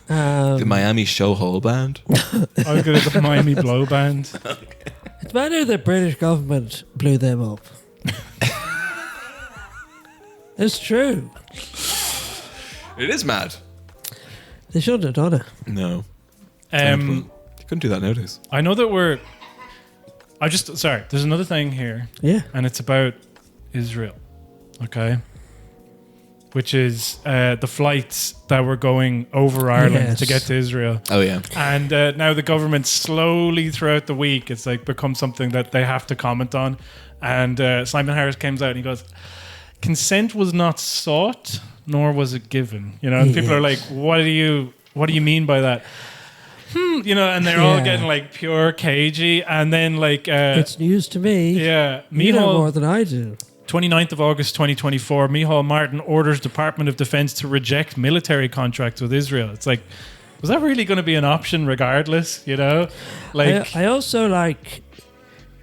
S5: The Miami Show Hole Band.
S3: I was going to the Miami Blow Band.
S4: It's matter the British government blew them up. It's true.
S5: It is mad.
S4: They shouldn't have done it.
S5: No.
S3: Um,
S5: You couldn't do that nowadays.
S3: I know that sorry, there's another thing here,
S4: Yeah.
S3: and it's about Israel, okay? Which is the flights that were going over Ireland
S4: Yes.
S3: to get to Israel.
S5: Oh, yeah.
S3: And now the government slowly throughout the week, it's like become something that they have to comment on. And Simon Harris comes out and he goes, consent was not sought, nor was it given. You know, and people are like, what do you mean by that? You know, and they're all
S4: Yeah.
S3: getting like pure cagey. And then like,
S4: It's news to me.
S3: yeah,
S4: You know more
S3: Micheál,
S4: than I do.
S3: 29th of August 2024, Micheál Martin orders Department of Defense to reject military contracts with Israel. It's like, was that really going to be an option regardless, you know? Like,
S4: I also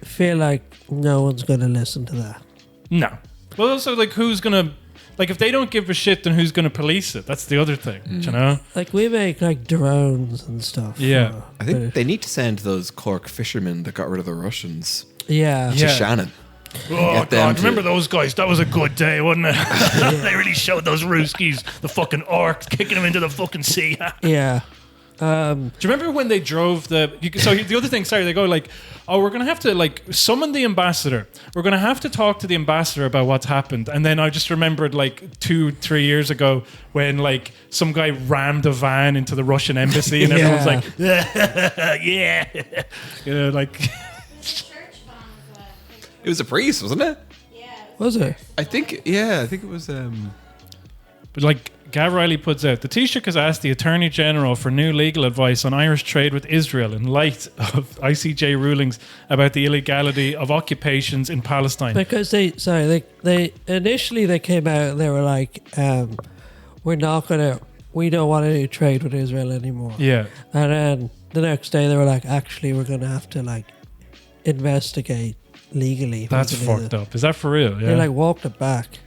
S4: feel like no one's going to listen to that.
S3: no. Well, also, like, who's going to, like, if they don't give a shit, then who's going to police it? That's the other thing, you know?
S4: Like we make like drones and stuff.
S3: Yeah.
S5: I think they need to send those Cork fishermen that got rid of the Russians
S4: Yeah.
S5: to
S3: Yeah.
S5: Shannon.
S3: Oh,
S5: Get them
S3: God,
S5: to-
S3: remember those guys? That was a good day, wasn't it? They really showed those Ruskies, the fucking orcs, kicking them into the fucking sea.
S4: Yeah.
S3: Do you remember when they drove so the other thing, sorry, they go like, oh, we're going to have to like summon the ambassador. We're going to have to talk to the ambassador about what's happened. And then I just remembered like 2-3 years ago when like some guy rammed a van into the Russian embassy and everyone's like, yeah. You know, like,
S6: Church bomb as well.
S5: It was a priest, wasn't it?
S6: Yeah.
S4: Was it?
S5: I think it was.
S3: but like Gav Riley puts out, the Taoiseach has asked the Attorney General for new legal advice on Irish trade with Israel in light of ICJ rulings about the illegality of occupations in Palestine.
S4: Because they initially they came out and they were like, we don't want to do trade with Israel anymore.
S3: Yeah.
S4: And then the next day they were like, actually, we're going to have to like investigate legally. if we
S3: That's
S4: can do
S3: fucked
S4: this.
S3: up. Is that for real? Yeah.
S4: They like walked it back.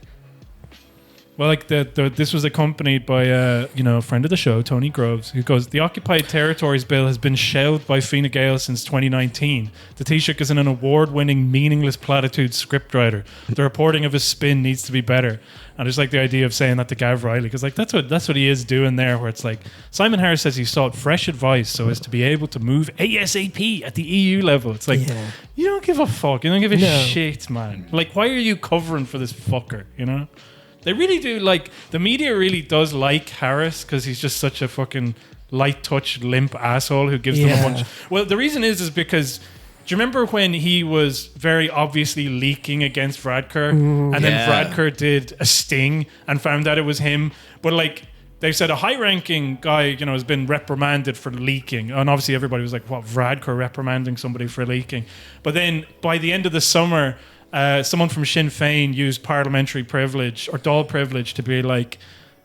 S3: Well, like this was accompanied by a friend of the show, Tony Groves, who goes, the Occupied Territories Bill has been shelved by Fine Gael since 2019. The Taoiseach is an award-winning, meaningless platitude scriptwriter. The reporting of his spin needs to be better. And it's like the idea of saying that to Gav Riley, because like that's what he is doing there, where it's like Simon Harris says he sought fresh advice so as to be able to move ASAP at the EU level. It's like,
S4: Yeah.
S3: you don't give a fuck. You don't give a
S4: No.
S3: shit, man. Like, why are you covering for this fucker, you know? They really do, like, the media really does like Harris because he's just such a fucking light touch, limp asshole who gives them a
S4: Yeah.
S3: bunch. Well, the reason is because, do you remember when he was very obviously leaking against Radker and then
S5: Yeah.
S3: Radker did a sting and found out it was him? But, like, they said a high-ranking guy, has been reprimanded for leaking. And obviously everybody was like, what, Radker reprimanding somebody for leaking? But then by the end of the summer, someone from Sinn Féin used parliamentary privilege or Dáil privilege to be like,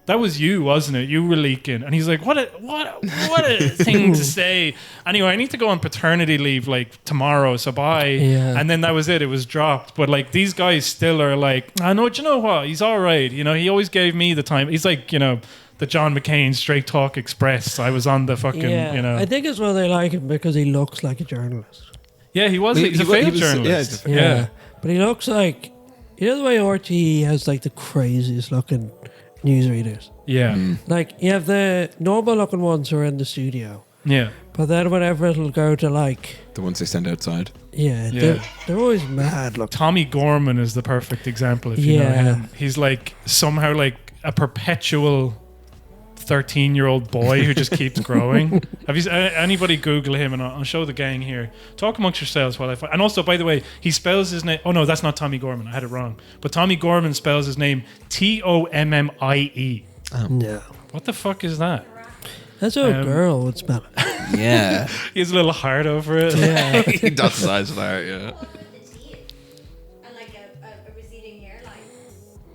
S3: that was you, wasn't it? You were leaking. And he's like, what a thing to say. Anyway, I need to go on paternity leave like tomorrow, so bye.
S4: Yeah.
S3: And then that was it. It was dropped. But like these guys still are like, I know, do you know what? He's all right. He always gave me the time. He's like, the John McCain Straight Talk Express. I was on the fucking,
S4: Yeah. I think as well they like him because he looks like a journalist.
S3: Yeah, he was.
S5: He-
S3: He's a
S5: he
S3: failed
S5: was-
S3: journalist.
S5: yeah,
S3: Yeah.
S4: But he looks like, the way RTE has like the craziest looking newsreaders.
S3: Yeah.
S4: Like you have the normal looking ones who are in the studio.
S3: Yeah.
S4: But then whenever it'll go to like,
S5: The ones they send outside.
S4: yeah. They're always mad looking.
S3: Tommy Gorman is the perfect example if you know
S4: Yeah.
S3: him. He's like somehow like a perpetual 13-year-old boy who just keeps growing. Have you anybody Google him and I'll show the gang here. Talk amongst yourselves while I find. And also, by the way, he spells his name. Oh no, that's not Tommy Gorman. I had it wrong. But Tommy Gorman spells his name Tommie.
S4: No.
S3: What the fuck is that?
S4: That's how a girl would spell it.
S5: Yeah.
S3: He has a little heart over it.
S4: Yeah.
S5: He does the size of that, yeah.
S6: And like a receding hairline.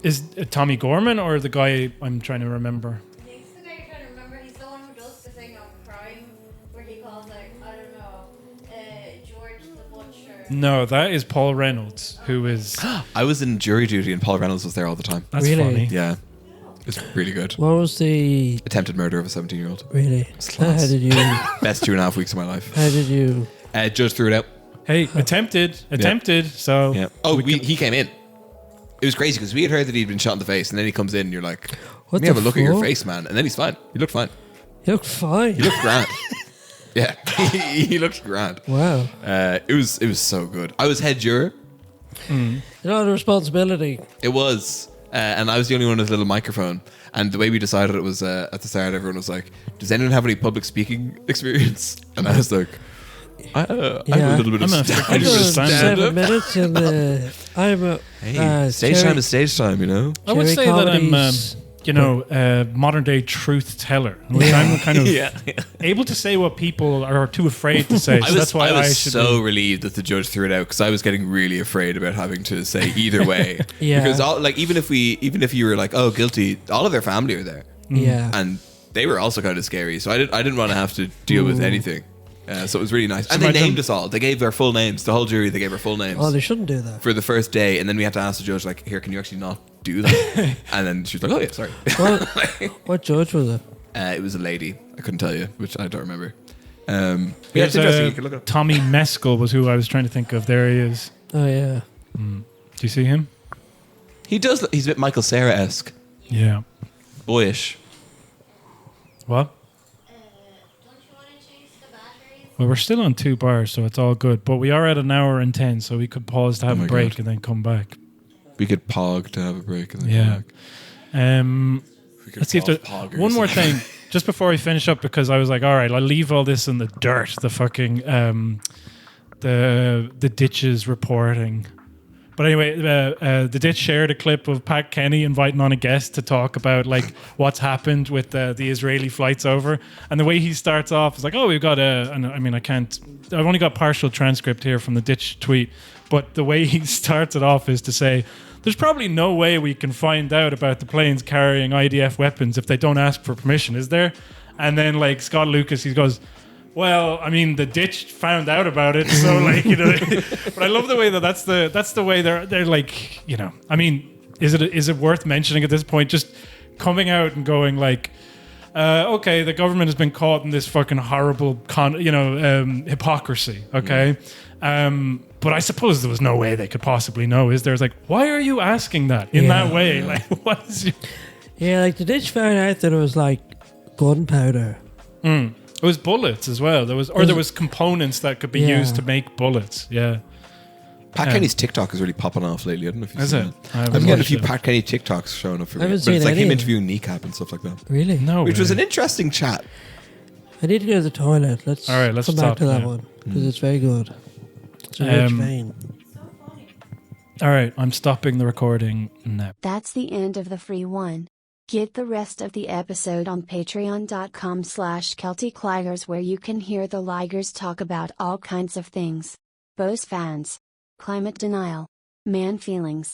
S3: Is it Tommy Gorman or the guy I'm trying to remember?
S6: I think it's the guy you're trying to remember. He's the one who does the thing of crime where he calls like, I don't know, George the Butcher.
S3: No, that is Paul Reynolds, who is.
S5: I was in jury duty and Paul Reynolds was there all the time.
S3: That's
S4: Really?
S3: funny.
S5: Yeah. It's really good.
S4: What was the
S5: Attempted murder of a 17-year-old.
S4: really?
S5: class.
S4: How did you?
S5: Best 2.5 weeks of my life.
S4: How did you?
S5: Judge threw it out.
S3: Hey, attempted. So
S5: Yeah. Oh, he came in. It was crazy because we had heard that he'd been shot in the face, and then he comes in, and you're like,
S4: What
S5: "Let me have a
S4: the
S5: look at your
S4: fuck?
S5: face, man." And then he's fine. He looked fine.
S4: You look fine.
S5: He looked grand. Yeah, he looked grand.
S4: Wow.
S5: It was so good. I was head juror.
S4: You know the responsibility.
S5: It was. And I was the only one with a little microphone. And the way we decided it was at the start, everyone was like, does anyone have any public speaking experience? And I was like, I have a little bit of
S3: I'm a
S5: stand-up.
S3: stand-up.
S4: 7 minutes in the. I'm a.
S5: Hey, stage time is stage time, you know?
S3: I would
S4: Cherry
S3: say that I'm,
S4: comedies.
S3: modern day truth teller, which I'm kind of
S5: Yeah.
S3: able to say what people are too afraid to say. So that's why
S5: I
S3: I
S5: was
S3: should
S5: so
S3: be.
S5: relieved that the judge threw it out because I was getting really afraid about having to say either way.
S4: Yeah.
S5: Because even if you were like, oh, guilty, all of their family are there,
S4: Yeah.
S5: and they were also kind of scary. So I didn't want to have to deal with anything. So it was really nice. And they
S3: imagine-
S5: named us all. They gave our full names. The whole jury, they gave our full names
S4: Oh, they shouldn't do that.
S5: for the first day, and then we had to ask the judge, like, here, can you actually not do that? And then she was like, oh yeah, sorry.
S4: What judge was it?
S5: It was a lady. I couldn't tell you, which I don't remember. Yeah,
S3: There's,
S5: it's interesting. You can look it up.
S3: Tommy Mescal was who I was trying to think of. There he is.
S4: Oh yeah.
S3: Do you see him?
S5: He does. He's a bit Michael Cera-esque,
S3: Yeah.
S5: boyish.
S3: What?
S6: Don't you want to change the batteries?
S3: Well, we're still on 2 bars, so it's all good. But we are at 1 hour and 10, so we could pause to have
S5: my
S3: a break
S5: God.
S3: and then come back.
S5: We could pog to have a break. And then
S3: Yeah.
S5: come back. We could
S3: Let's see if
S5: pause
S3: there's
S5: poggers.
S3: one more thing just before we finish up, because I was like, all right, I'll leave all this in the dirt. The fucking the ditches reporting. But anyway, the ditch shared a clip of Pat Kenny inviting on a guest to talk about like what's happened with the Israeli flights over, and the way he starts off is like, oh, we've got and I mean, I've only got partial transcript here from the ditch tweet, but the way he starts it off is to say, there's probably no way we can find out about the planes carrying IDF weapons if they don't ask for permission, is there? And then like Scott Lucas, he goes, well, I mean, the ditch found out about it, so like, you know. But I love the way that's the way they're like, you know. I mean, is it worth mentioning at this point? Just coming out and going like, okay, the government has been caught in this fucking horrible, hypocrisy. Okay, but I suppose there was no way they could possibly know. Is there? It's like, why are you asking that in that way? Like, what is your...
S4: Yeah, like the ditch found out that it was like gunpowder.
S3: It was bullets as well. There was components that could be used to make bullets. Yeah.
S5: Pat Kenny's TikTok is really popping off lately. I don't know if you've
S3: Is
S5: seen
S3: it?
S5: it.
S3: I haven't
S5: I've got a
S3: watched
S5: few
S3: it.
S5: Pat Kenny TikToks showing up for me.
S4: haven't
S5: But
S4: seen
S5: it's like
S4: any
S5: him
S4: of
S5: interviewing Kneecap and stuff like that.
S4: Really?
S3: No.
S5: Which was
S3: way.
S5: an interesting chat.
S4: I need to go to the toilet. Let's
S3: All right, let's
S4: come back
S3: stop
S4: to that
S3: now.
S4: one because it's very good. It's a rich vein.
S3: All right, I'm stopping the recording now.
S2: That's the end of the free one. Get the rest of the episode on patreon.com/CelticLigers, where you can hear the Ligers talk about all kinds of things. Bose fans. Climate denial. Man feelings.